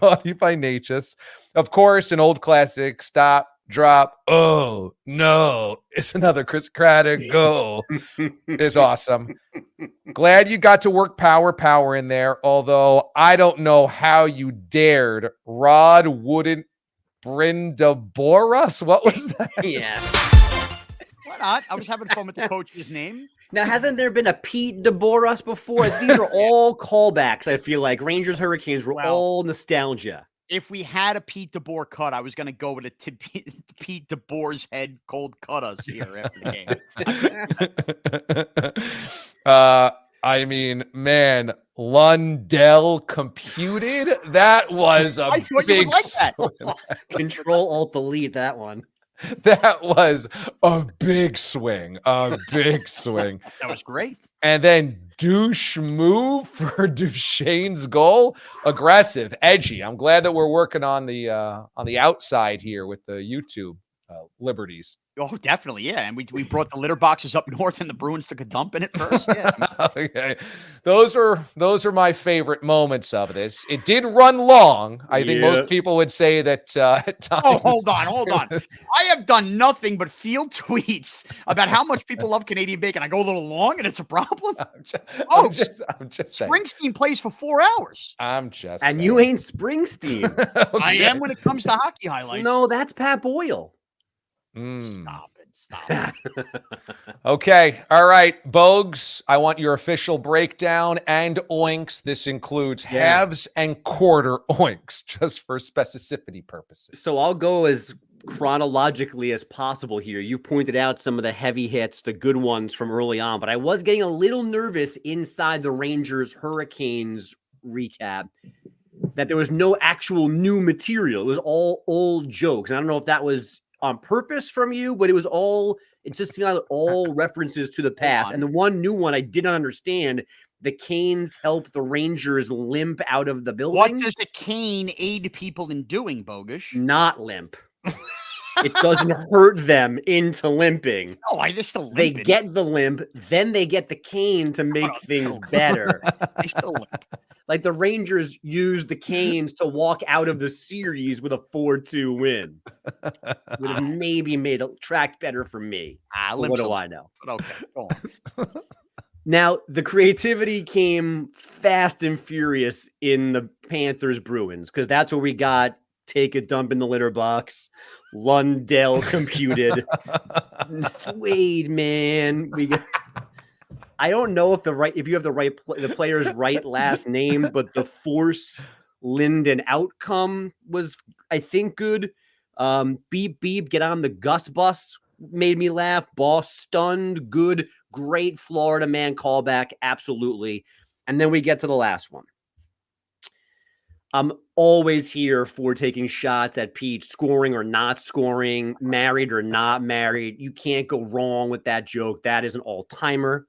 Naughty by Natchez. Of course, an old classic. Stop, drop. Oh no! It's another Chris Craddock goal. Is awesome. Glad you got to work power in there. Although I don't know how you dared. Rod wouldn't Brindaboras. What was that? Yeah. Why not? I was having fun with the coach's name. Now, hasn't there been a Pete DeBoras before? These are all callbacks, I feel like. Rangers, Hurricanes were all nostalgia. If we had a Pete DeBoer cut, I was going to go with a Pete DeBoer's head cold cut us here after the game. I mean, man, Lundell computed. That was a big swing. Control-Alt-Delete that one. That was a big swing. A big swing. That was great. And then douche move for Duchesne's goal. Aggressive, edgy. I'm glad that we're working on the outside here with the YouTube liberties. Oh, definitely, yeah. And we brought the litter boxes up north, and the Bruins took a dump in it first. Yeah. Okay. Those are my favorite moments of this. It did run long. I think most people would say that. At times, oh, hold on. I have done nothing but field tweets about how much people love Canadian bacon. I go a little long, and it's a problem. I'm just saying. Springsteen plays for 4 hours. I'm just and saying. you ain't Springsteen. Okay. I am when it comes to hockey highlights. No, that's Pat Boyle. Stop it. Okay. All right. Bogues, I want your official breakdown and oinks. This includes halves and quarter oinks, just for specificity purposes. So I'll go as chronologically as possible here. You pointed out some of the heavy hits, the good ones from early on, but I was getting a little nervous inside the Rangers Hurricanes recap that there was no actual new material. It was all old jokes. And I don't know if that was on purpose from you, but it just seemed like all references to the past. And the one new one I did not understand, the canes help the Rangers limp out of the building. What does a cane aid people in doing, Bogusch? Not limp. It doesn't hurt them into limping. Oh, I just still They limping. get the limp, then they get the cane to make things better. I still limp. Like the Rangers used the canes to walk out of the series with a 4-2 win. Would have maybe made a track better for me. What do I know? But okay, go on. Now, the creativity came fast and furious in the Panthers Bruins, because that's where we got take a dump in the litter box. Lundell computed. Suede, man. I don't know if you have the player's right last name, but the force Linden outcome was, I think, good. Beep beep, get on the Gus bus made me laugh. Boss stunned, good, great Florida man callback, absolutely. And then we get to the last one. I'm always here for taking shots at Pete, scoring or not scoring, married or not married. You can't go wrong with that joke. That is an all-timer.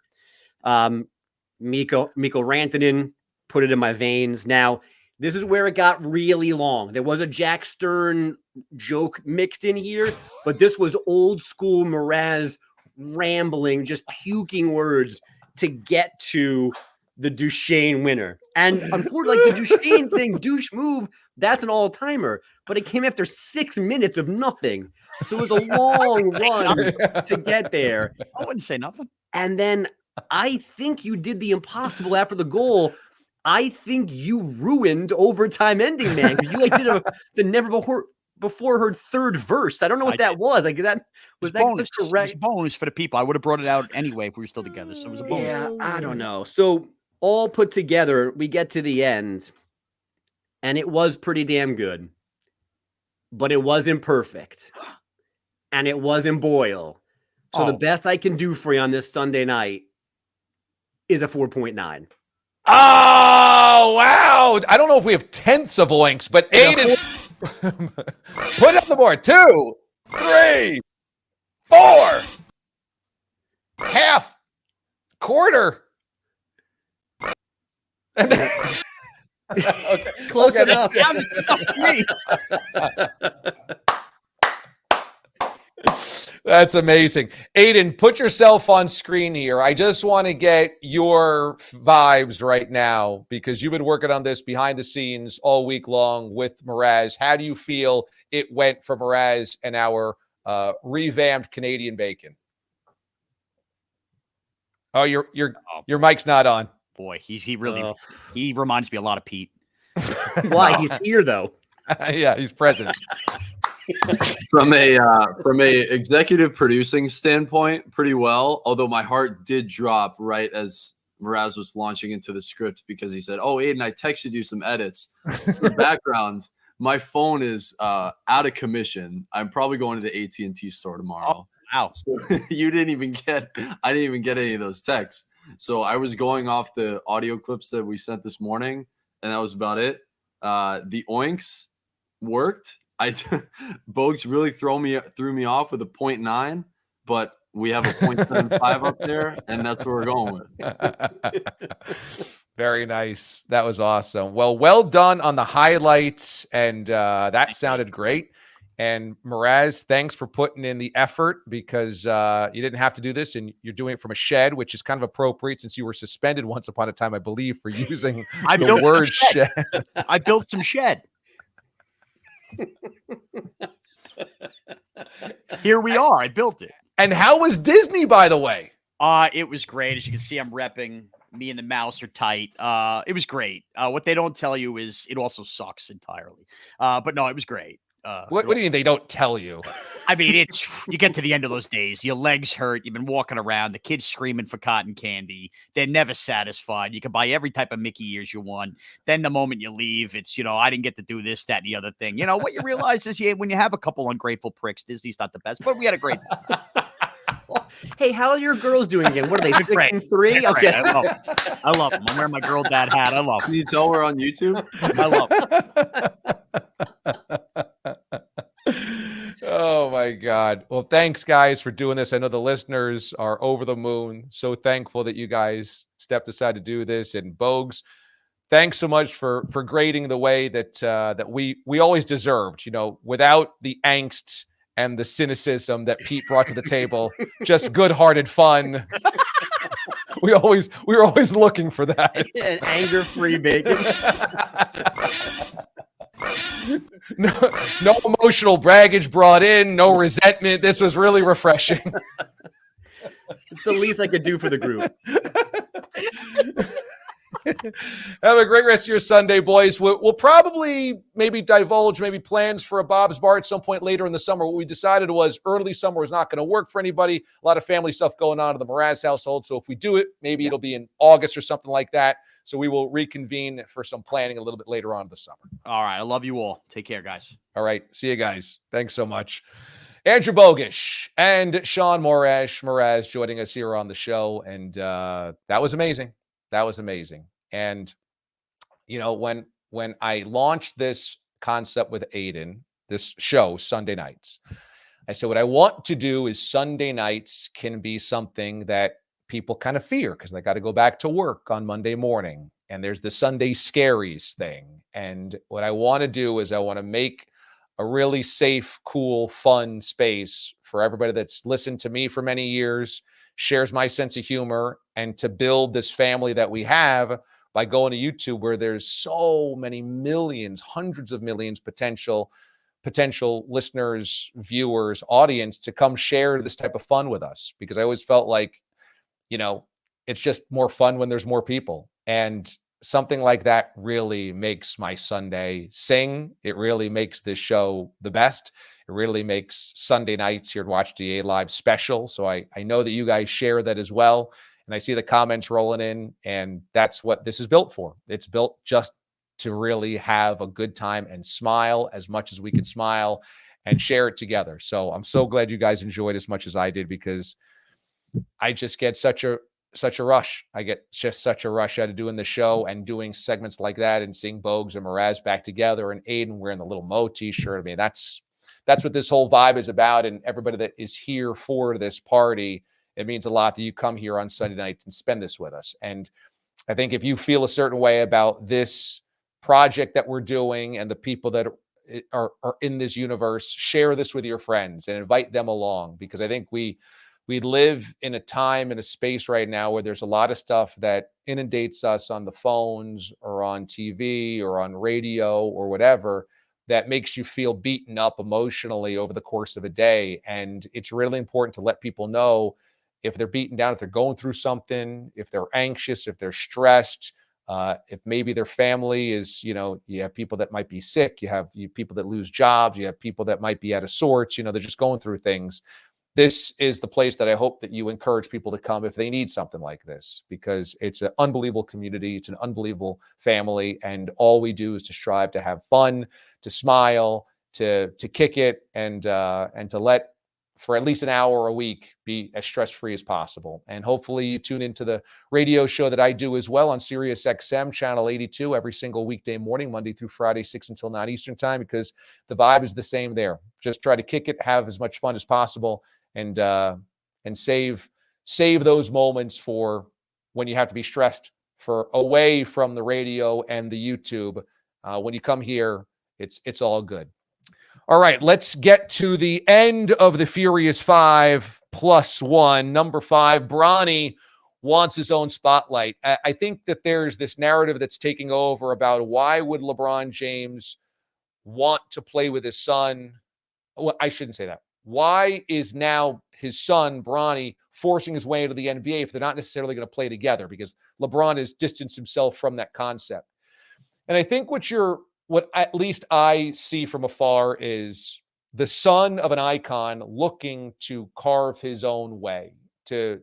Mikko Rantanen put it in my veins. Now, this is where it got really long. There was a Jack Stern joke mixed in here, but this was old school Mraz rambling, just puking words to get to the Duchesne winner. And unfortunately, like the Duchesne thing, douche move, that's an all-timer. But it came after 6 minutes of nothing. So it was a long run to get there. I wouldn't say nothing. And then I think you did the impossible after the goal. I think you ruined overtime ending, man, because you did the never before heard third verse. I don't know what that was. Like that was that bonus. The correct It was a bonus for the people. I would have brought it out anyway if we were still together. So it was a bonus. Yeah, I don't know. So all put together, we get to the end, and it was pretty damn good, but it wasn't perfect, and it wasn't Boyle. So the best I can do for you on this Sunday night is a 4.9. Oh, wow. I don't know if we have tenths of oinks, but Aidan, put it on the board. 2, 3, 4, half, quarter. Okay. Close enough. That's amazing. Aidan, put yourself on screen here. I just want to get your vibes right now because you've been working on this behind the scenes all week long with Mraz. How do you feel it went for Mraz and our revamped Canadian bacon? Oh, your mic's not on. Boy, he really he reminds me a lot of Pete. Why? He's here though. Yeah, he's present. From a executive producing standpoint, pretty well. Although my heart did drop right as Mraz was launching into the script because he said, "Oh, Aidan, I texted you some edits." For background, my phone is out of commission. I'm probably going to the AT&T store tomorrow. Oh, wow! So I didn't even get any of those texts. So I was going off the audio clips that we sent this morning, and that was about it. The oinks worked. Bogues really threw me off with a 0.9, but we have a 0.75 up there, and that's where we're going with. Very nice. That was awesome. Well done on the highlights, and that sounded great. And Mraz, thanks for putting in the effort because you didn't have to do this and you're doing it from a shed, which is kind of appropriate since you were suspended once upon a time, I believe, for using the word shed. I built some shed. Here we are. I built it. And how was Disney, by the way? It was great. As you can see, I'm repping. Me and the mouse are tight. It was great. What they don't tell you is it also sucks entirely. But no, it was great. What do you mean they don't tell you? I mean, you get to the end of those days, your legs hurt, you've been walking around, the kids screaming for cotton candy. They're never satisfied. You can buy every type of Mickey ears you want. Then the moment you leave, it's, I didn't get to do this, that, and the other thing. What you realize is when you have a couple ungrateful pricks, Disney's not the best, but we had a great time. Hey, how are your girls doing again? What are they, 6 and 3? Okay. I love them. I'm wearing my girl dad hat. I love them. Can you tell we're on YouTube? I love them. Oh my God. Well, thanks guys for doing this. I know the listeners are over the moon. So thankful that you guys stepped aside to do this. And Bogues, thanks so much for grading the way that we always deserved, without the angst and the cynicism that Pete brought to the table. Just good-hearted fun. We were always looking for that. An anger-free bacon. No emotional baggage brought in, no resentment. This was really refreshing. It's the least I could do for the group. Have a great rest of your Sunday, boys. We'll probably maybe divulge plans for a Bob's Bar at some point later in the summer. What we decided was early summer was not going to work for anybody. A lot of family stuff going on in the Mraz household. So if we do it, maybe it'll be in August or something like that. So we will reconvene for some planning a little bit later on in the summer. All right. I love you all. Take care, guys. All right. See you guys. Thanks so much. Andrew Bogusch and Shaun Mraz joining us here on the show. And that was amazing. That was amazing. And, when I launched this concept with Aidan, this show, Sunday nights, I said, what I want to do is Sunday nights can be something that people kind of fear because they got to go back to work on Monday morning. And there's the Sunday scaries thing. And what I want to do is I want to make a really safe, cool, fun space for everybody that's listened to me for many years, shares my sense of humor, and to build this family that we have by going to YouTube where there's so many millions, hundreds of millions potential listeners, viewers, audience to come share this type of fun with us. Because I always felt like, it's just more fun when there's more people. And something like that really makes my Sunday sing. It really makes this show the best. It really makes Sunday nights here at Watch DA Live special. So I know that you guys share that as well. And I see the comments rolling in, and that's what this is built for. It's built just to really have a good time and smile as much as we can smile and share it together. So I'm so glad you guys enjoyed as much as I did, because I just get such a rush. I get just such a rush out of doing the show and doing segments like that and seeing Bogues and Mraz back together and Aidan wearing the little Mo t-shirt. I mean, that's what this whole vibe is about. And everybody that is here for this party, it means a lot that you come here on Sunday nights and spend this with us. And I think if you feel a certain way about this project that we're doing and the people that are in this universe, share this with your friends and invite them along, because I think we live in a time and a space right now where there's a lot of stuff that inundates us on the phones or on TV or on radio or whatever that makes you feel beaten up emotionally over the course of a day. And it's really important to let people know if they're beaten down, if they're going through something, if they're anxious, if they're stressed, if maybe their family is, you have people that might be sick, you have people that lose jobs, you have people that might be out of sorts, they're just going through things. This is the place that I hope that you encourage people to come if they need something like this, because it's an unbelievable community. It's an unbelievable family. And all we do is to strive to have fun, to smile, to kick it, and to let, for at least an hour a week, be as stress-free as possible. And hopefully you tune into the radio show that I do as well on SiriusXM, channel 82, every single weekday morning, Monday through Friday, 6 until 9 Eastern time, because the vibe is the same there. Just try to kick it, have as much fun as possible, and save those moments for when you have to be stressed for away from the radio and the YouTube. When you come here, it's all good. All right, let's get to the end of the Furious 5+1. Number 5, Bronny wants his own spotlight. I think that there's this narrative that's taking over about why would LeBron James want to play with his son? Well, I shouldn't say that. Why is now his son, Bronny, forcing his way into the NBA if they're not necessarily going to play together? Because LeBron has distanced himself from that concept. And I think what at least I see from afar is the son of an icon looking to carve his own way, to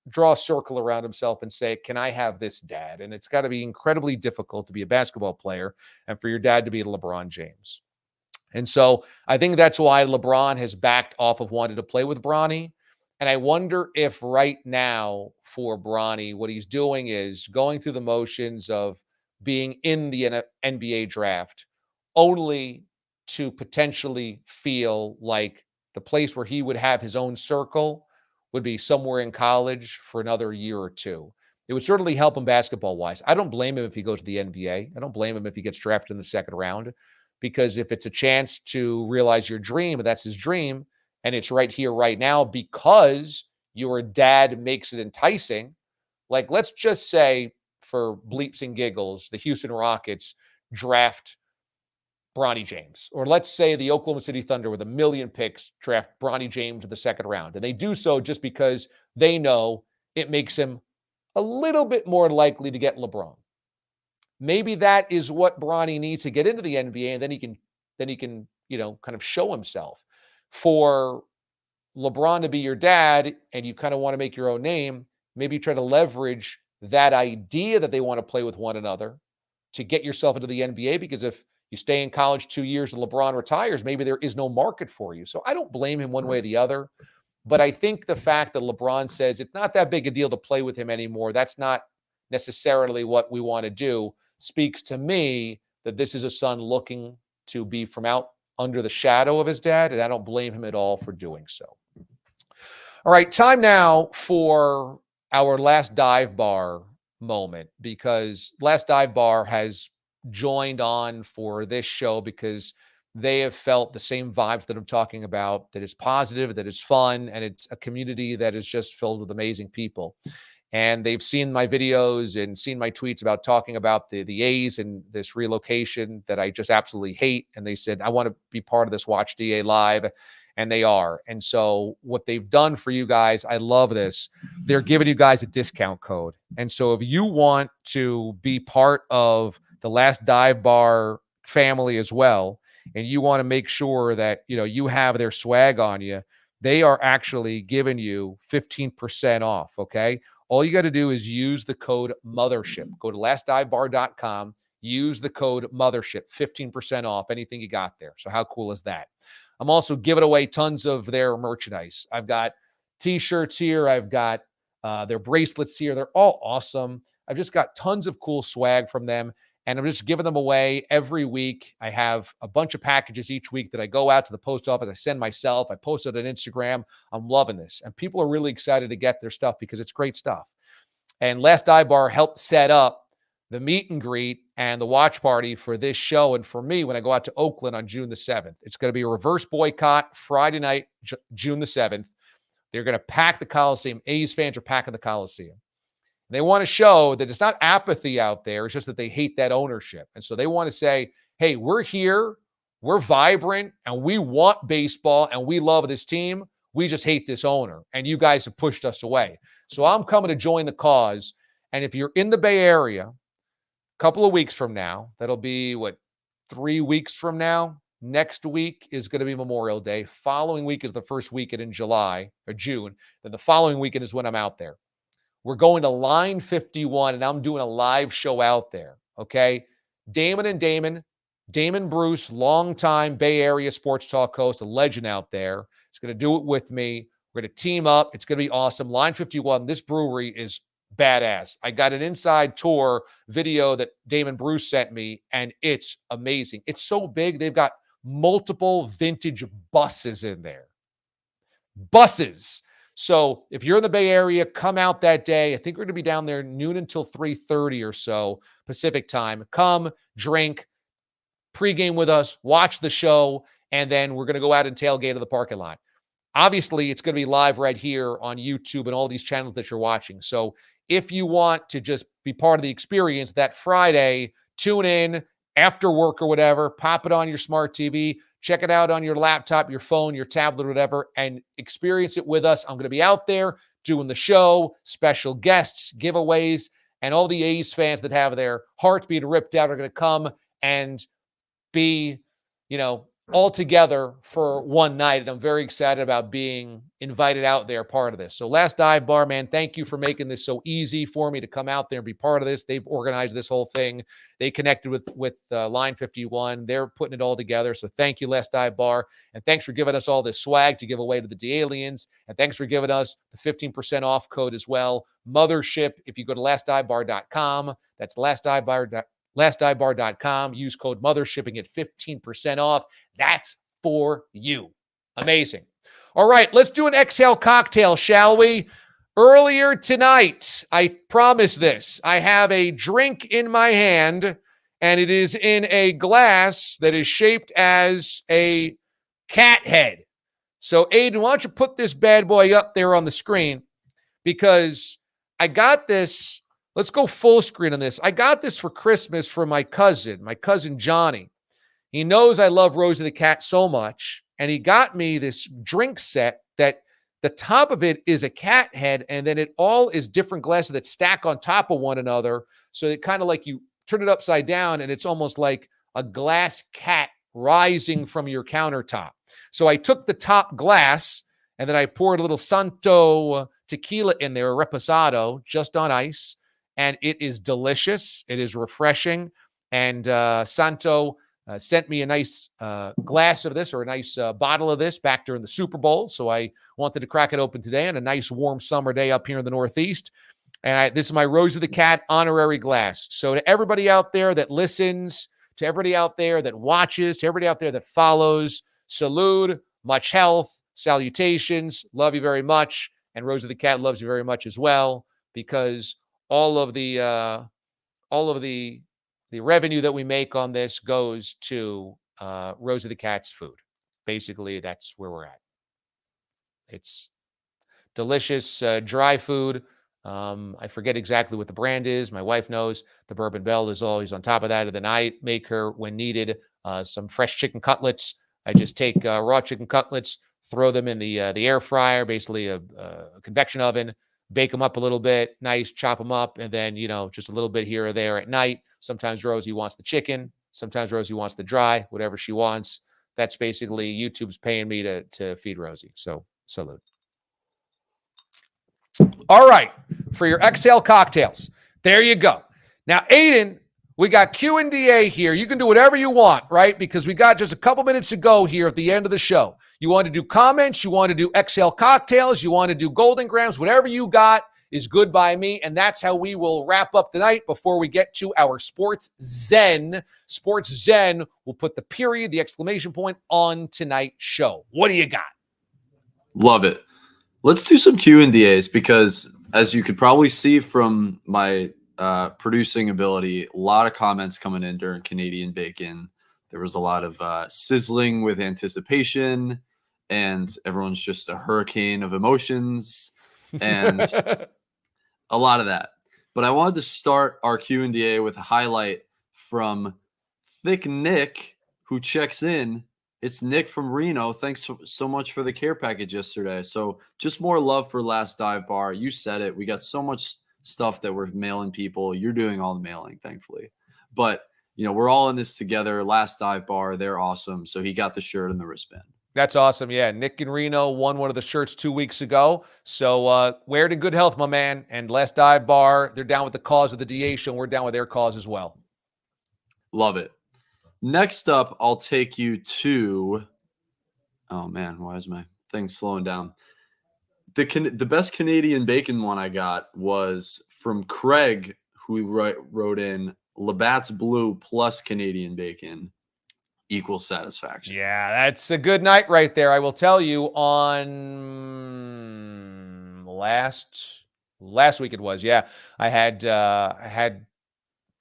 draw a circle around himself and say, can I have this, Dad? And it's got to be incredibly difficult to be a basketball player and for your dad to be LeBron James. And so I think that's why LeBron has backed off of wanting to play with Bronny. And I wonder if right now for Bronny, what he's doing is going through the motions of being in the NBA draft only to potentially feel like the place where he would have his own circle would be somewhere in college for another year or two. It would certainly help him basketball-wise. I don't blame him if he goes to the NBA. I don't blame him if he gets drafted in the second round, because if it's a chance to realize your dream, that's his dream, and it's right here, right now, because your dad makes it enticing. Like, let's just say, for bleeps and giggles, the Houston Rockets draft Bronny James. Or let's say the Oklahoma City Thunder with 1 million picks draft Bronny James in the second round. And they do so just because they know it makes him a little bit more likely to get LeBron. Maybe that is what Bronny needs to get into the NBA, and then he can, kind of show himself. For LeBron to be your dad and you kind of want to make your own name, maybe you try to leverage that idea that they want to play with one another to get yourself into the NBA, because if you stay in college 2 years and LeBron retires, maybe there is no market for you. So I don't blame him one way or the other. But I think the fact that LeBron says it's not that big a deal to play with him anymore, that's not necessarily what we want to do, speaks to me that this is a son looking to be from out under the shadow of his dad, and I don't blame him at all for doing so. All right, time now for our Last Dive Bar moment, because Last Dive Bar has joined on for this show because they have felt the same vibes that I'm talking about, that it's positive, that it's fun, and it's a community that is just filled with amazing people. And they've seen my videos and seen my tweets about talking about the A's and this relocation that I just absolutely hate. And they said, I want to be part of this Watch DA Live. And they are. And so what they've done for you guys, I love this. They're giving you guys a discount code. And so if you want to be part of the Last Dive Bar family as well, and you want to make sure that, you have their swag on you, they are actually giving you 15% off. Okay. All you got to do is use the code Mothership. Go to lastdivebar.com, use the code Mothership, 15% off anything you got there. So how cool is that? I'm also giving away tons of their merchandise. I've got t-shirts here. I've got their bracelets here. They're all awesome. I've just got tons of cool swag from them, and I'm just giving them away every week. I have a bunch of packages each week that I go out to the post office. I send myself. I post it on Instagram. I'm loving this, and people are really excited to get their stuff because it's great stuff. And Last Dive Bar helped set up the meet and greet and the watch party for this show and for me when I go out to Oakland on June the 7th. It's going to be a reverse boycott Friday night, June the 7th. They're going to pack the Coliseum. A's fans are packing the Coliseum. They want to show that it's not apathy out there. It's just that they hate that ownership. And so they want to say, hey, we're here, we're vibrant, and we want baseball, and we love this team. We just hate this owner, and you guys have pushed us away. So I'm coming to join the cause. And if you're in the Bay Area, couple of weeks from now, that'll be 3 weeks from now. Next week is going to be Memorial Day. Following week is the first weekend in July or June. Then the following weekend is when I'm out there. We're going to Line 51, and I'm doing a live show out there. Okay. Damon Bruce, longtime Bay Area sports talk host, a legend out there. He's going to do it with me. We're going to team up. It's going to be awesome. Line 51, this brewery is badass. I got an inside tour video that Damon Bruce sent me, and it's amazing. It's so big. They've got multiple vintage buses in there. Buses. So if you're in the Bay Area, come out that day. I think we're going to be down there noon until 3:30 or so Pacific time. Come, drink, pregame with us, watch the show, and then we're going to go out and tailgate to the parking lot. Obviously, it's going to be live right here on YouTube and all these channels that you're watching. So if you want to just be part of the experience that Friday, tune in after work or whatever, pop it on your smart TV, check it out on your laptop, your phone, your tablet, whatever, and experience it with us. I'm going to be out there doing the show, special guests, giveaways, and all the A's fans that have their hearts being ripped out are going to come and be, all together for one night. And I'm very excited about being invited out there, part of this. So Last Dive Bar, man, thank you for making this so easy for me to come out there and be part of this. They've organized this whole thing. They connected with Line 51. They're putting it all together. So thank you, Last Dive Bar. And thanks for giving us all this swag to give away to the D-Aliens. And thanks for giving us the 15% off code as well. Mothership, if you go to lastdivebar.com, that's lastdivebar.com, use code Mothership and get 15% off. That's for you. Amazing. All right, let's do an exhale cocktail, shall we? Earlier tonight, I promise this, I have a drink in my hand, and it is in a glass that is shaped as a cat head. So, Aidan, why don't you put this bad boy up there on the screen? Because I got this. Let's go full screen on this. I got this for Christmas from my cousin Johnny. He knows I love Rosie the Cat so much, and he got me this drink set that the top of it is a cat head, and then it all is different glasses that stack on top of one another. So it kind of like you turn it upside down, and it's almost like a glass cat rising from your countertop. So I took the top glass, and then I poured a little Santo tequila in there, reposado, just on ice. And it is delicious. It is refreshing. And Santo sent me a nice glass of this, or a nice bottle of this back during the Super Bowl. So I wanted to crack it open today on a nice warm summer day up here in the Northeast. And this is my Rosie the Cat honorary glass. So to everybody out there that listens, to everybody out there that watches, to everybody out there that follows, salute, much health, salutations, love you very much. And Rosie the Cat loves you very much as well, because all of the revenue that we make on this goes to Rosie the Cat's food. Basically, that's where we're at. It's delicious dry food. I forget exactly what the brand is. My wife knows. The Bourbon Bell is always on top of that. And then I make her, when needed, some fresh chicken cutlets. I just take raw chicken cutlets, throw them in the air fryer, basically a convection oven, bake them up a little bit, nice, chop them up, and then, just a little bit here or there at night. Sometimes Rosie wants the chicken. Sometimes Rosie wants the dry, whatever she wants. That's basically YouTube's paying me to feed Rosie. So salute. All right, for your exhale cocktails, there you go. Now, Aidan, we got Q&DA here. You can do whatever you want, right? Because we got just a couple minutes to go here at the end of the show. You want to do comments, you want to do exhale cocktails, you want to do golden grams, whatever you got is good by me. And that's how we will wrap up the night before we get to our Sports Zen. Sports Zen will put the period, the exclamation point on tonight's show. What do you got? Love it. Let's do some Q&DAs, because as you could probably see from my producing ability, a lot of comments coming in during Canadian Bacon. There was a lot of sizzling with anticipation, and everyone's just a hurricane of emotions and a lot of that. But I wanted to start our Q&DA with a highlight from Thick Nick, who checks in. It's Nick from Reno. Thanks so much for the care package yesterday. So just more love for Last Dive Bar. You said it. We got so much stuff that we're mailing people. You're doing all the mailing, thankfully. But, we're all in this together. Last Dive Bar, they're awesome. So he got the shirt and the wristband. That's awesome. Yeah, Nick in Reno won one of the shirts 2 weeks ago. So wear it in good health, my man. And Last Dive Bar, they're down with the cause of the DA show. We're down with their cause as well. Love it. Next up, I'll take you to – oh, man, why is my thing slowing down? The best Canadian Bacon one I got was from Craig, who wrote in Labatt's Blue plus Canadian Bacon equals satisfaction. Yeah, that's a good night right there. I will tell you, on last week it was. Yeah, I had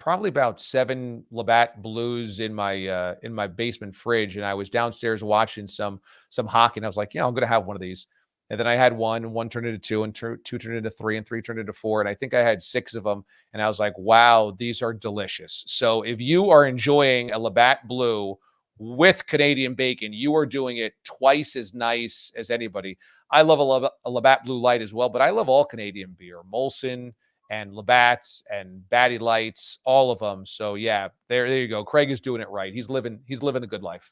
probably about 7 Labatt Blues in my basement fridge, and I was downstairs watching some hockey, and I was like, yeah, I'm gonna have one of these. And then I had one, and one turned into two, and two turned into three, and three turned into four, and I think I had 6 of them. And I was like, wow, these are delicious. So if you are enjoying a Labatt Blue with Canadian bacon, you are doing it twice as nice as anybody. I love a Labatt Blue Light as well, but I love all Canadian beer, Molson and Labatt's and Batty Lights, all of them. So yeah, there you go. Craig is doing it right. He's living the good life.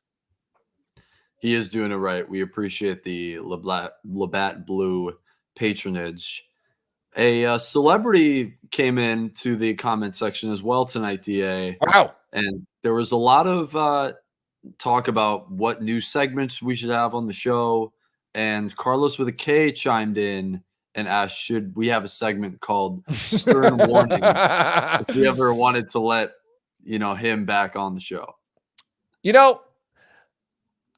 He is doing it right. We appreciate the Labatt Blue patronage. A celebrity came in to the comment section as well tonight, DA. Wow. And there was a lot of talk about what new segments we should have on the show. And Carlos with a K chimed in and asked, should we have a segment called Stern Warnings if we ever wanted to let, him back on the show?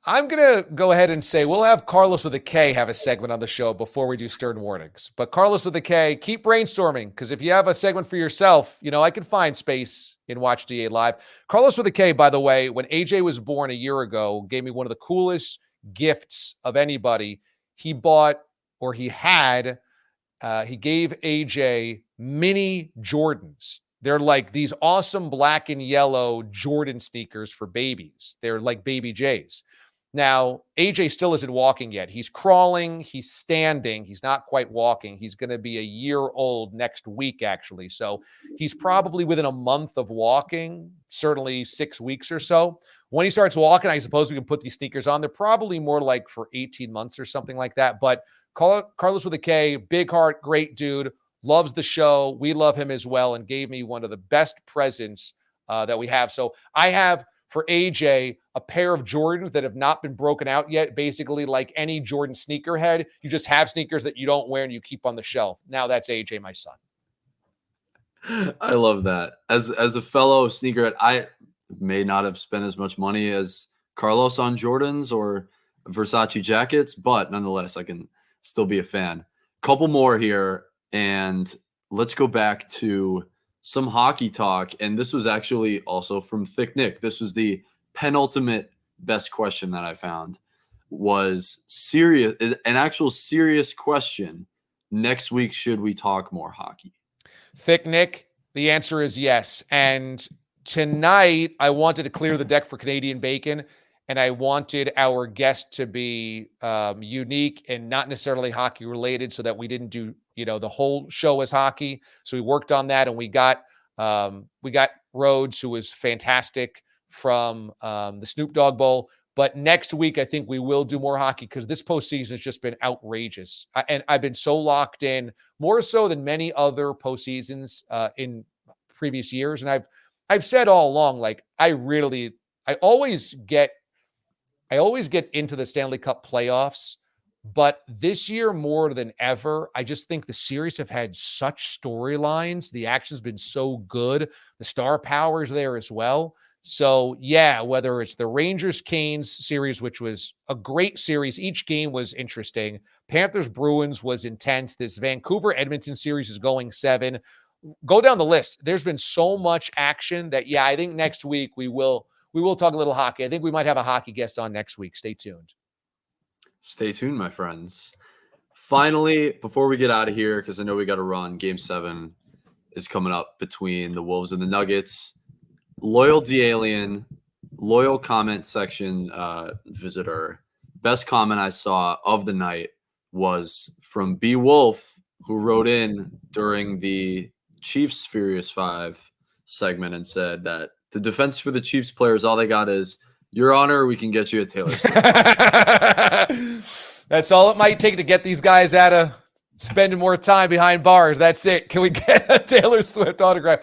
I'm going to go ahead and say we'll have Carlos with a K have a segment on the show before we do Stern Warnings. But Carlos with a K, keep brainstorming, because if you have a segment for yourself, I can find space in Watch DA Live. Carlos with a K, by the way, when AJ was born a year ago, gave me one of the coolest gifts of anybody. He gave AJ mini Jordans. They're like these awesome black and yellow Jordan sneakers for babies. They're like baby J's. Now, AJ still isn't walking yet. He's crawling. He's standing. He's not quite walking. He's going to be a year old next week, actually. So he's probably within a month of walking, certainly 6 weeks or so. When he starts walking, I suppose we can put these sneakers on. They're probably more like for 18 months or something like that. But Carlos with a K, big heart, great dude, loves the show. We love him as well, and gave me one of the best presents that we have. So I have for AJ a pair of Jordans that have not been broken out yet. Basically, like any Jordan sneakerhead, you just have sneakers that you don't wear and you keep on the shelf. Now that's AJ, my son. I love that. As a fellow sneakerhead, I may not have spent as much money as Carlos on Jordans or Versace jackets, but nonetheless, I can still be a fan. Couple more here, and let's go back to some hockey talk. And this was actually also from Thick Nick. This was the penultimate best question that I found. Was an actual serious question. Next week, should we talk more hockey? Thick Nick, the answer is yes. And tonight, I wanted to clear the deck for Canadian bacon, and I wanted our guest to be unique and not necessarily hockey related, so that we didn't do, the whole show as hockey. So we worked on that, and we got Rhodes, who was fantastic from the Snoop Dogg Bowl. But next week, I think we will do more hockey, because this postseason has just been outrageous. And I've been so locked in, more so than many other postseasons in previous years. And I've said all along, like, I always get into the Stanley Cup playoffs, but this year more than ever, I just think the series have had such storylines. The action's been so good. The star power is there as well. So yeah, whether it's the Rangers-Canes series, which was a great series, each game was interesting. Panthers-Bruins was intense. This Vancouver-Edmonton series is going 7. Go down the list. There's been so much action that, yeah, I think next week we will talk a little hockey. I think we might have a hockey guest on next week. Stay tuned. Stay tuned, my friends. Finally, before we get out of here, because I know we got to run, Game 7 is coming up between the Wolves and the Nuggets. Loyal D-Alien, loyal comment section visitor. Best comment I saw of the night was from B. Wolf, who wrote in during the Chiefs Furious 5 segment and said that the defense for the Chiefs players, all they got is, Your Honor, we can get you a Taylor Swift. That's all it might take to get these guys out of spending more time behind bars. That's it. Can we get a Taylor Swift autograph?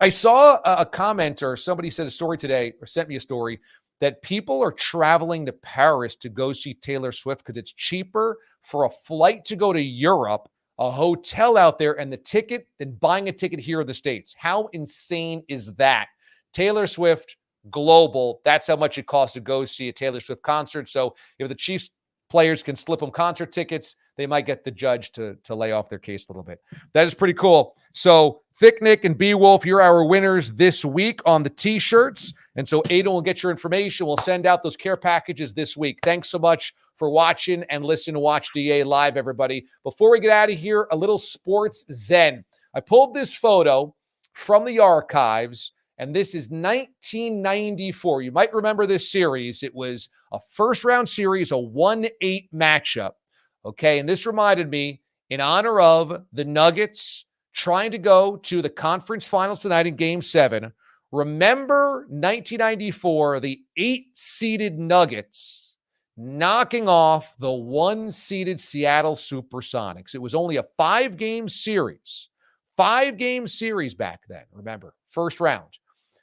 I saw a comment, or somebody said a story today, or sent me a story, that people are traveling to Paris to go see Taylor Swift because it's cheaper for a flight to go to Europe, a hotel out there, and the ticket than buying a ticket here in the States. How insane is that? Taylor Swift, global. That's how much it costs to go see a Taylor Swift concert. So if the Chiefs players can slip them concert tickets, they might get the judge to lay off their case a little bit. That is pretty cool. So Thick Nick and B-Wolf, you're our winners this week on the T-shirts. And so Aidan will get your information. We'll send out those care packages this week. Thanks so much for watching and listening to Watch DA Live, everybody. Before we get out of here, a little sports zen. I pulled this photo from the archives, and this is 1994. You might remember this series. It was a first-round series, a 1-8 matchup. Okay, and this reminded me, in honor of the Nuggets trying to go to the conference finals tonight in Game 7, remember 1994, the 8-seeded Nuggets knocking off the 1-seeded Seattle Supersonics. It was only a 5-game series. 5-game series back then, remember, first round.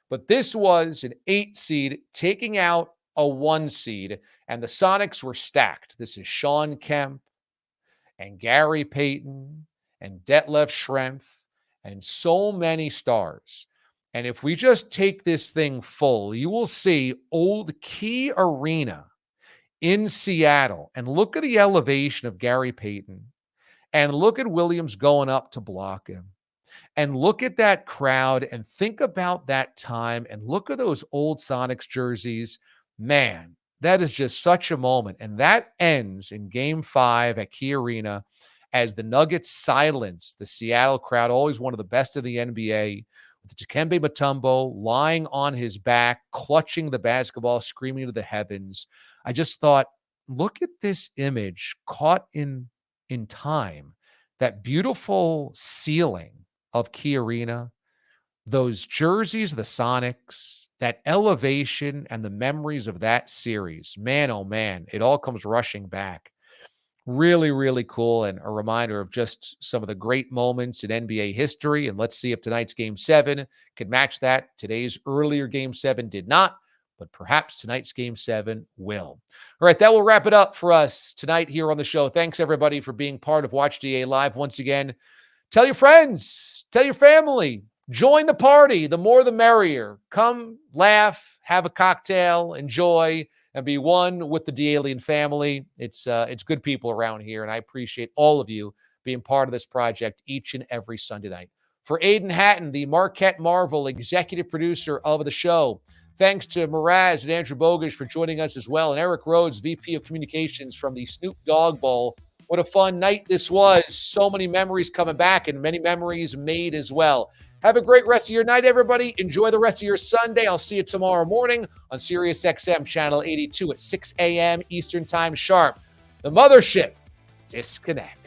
But this was an 8-seed taking out a 1-seed, and the Sonics were stacked. This is Shaun Kemp and Gary Payton and Detlef Schrempf and so many stars. And if we just take this thing full, you will see old Key Arena in Seattle. And look at the elevation of Gary Payton. And look at Williams going up to block him. And look at that crowd and think about that time. And look at those old Sonics jerseys. Man, that is just such a moment. And that ends in Game 5 at Key Arena as the Nuggets silence the Seattle crowd, always one of the best of the NBA, with Dikembe Mutombo lying on his back, clutching the basketball, screaming to the heavens. I just thought, look at this image caught in time. That beautiful ceiling of Key Arena, those jerseys of the Sonics, that elevation and the memories of that series. Man, oh man, it all comes rushing back. Really, really cool, and a reminder of just some of the great moments in NBA history. And let's see if tonight's Game 7 can match that. Today's earlier Game 7 did not, but perhaps tonight's Game 7 will. All right, that will wrap it up for us tonight here on the show. Thanks, everybody, for being part of Watch DA Live. Once again, tell your friends, tell your family, join the party. The more the merrier. Come, laugh, have a cocktail, enjoy, and be one with the D-Alien family. It's good people around here, and I appreciate all of you being part of this project each and every Sunday night. For Aidan Hatton, the Marquette Marvel executive producer of the show, thanks to Mraz and Andrew Bogusch for joining us as well, and Eric Rhodes, VP of Communications from the Snoop Dogg Bowl. What a fun night this was. So many memories coming back and many memories made as well. Have a great rest of your night, everybody. Enjoy the rest of your Sunday. I'll see you tomorrow morning on SiriusXM Channel 82 at 6 a.m. Eastern Time sharp. The mothership, disconnect.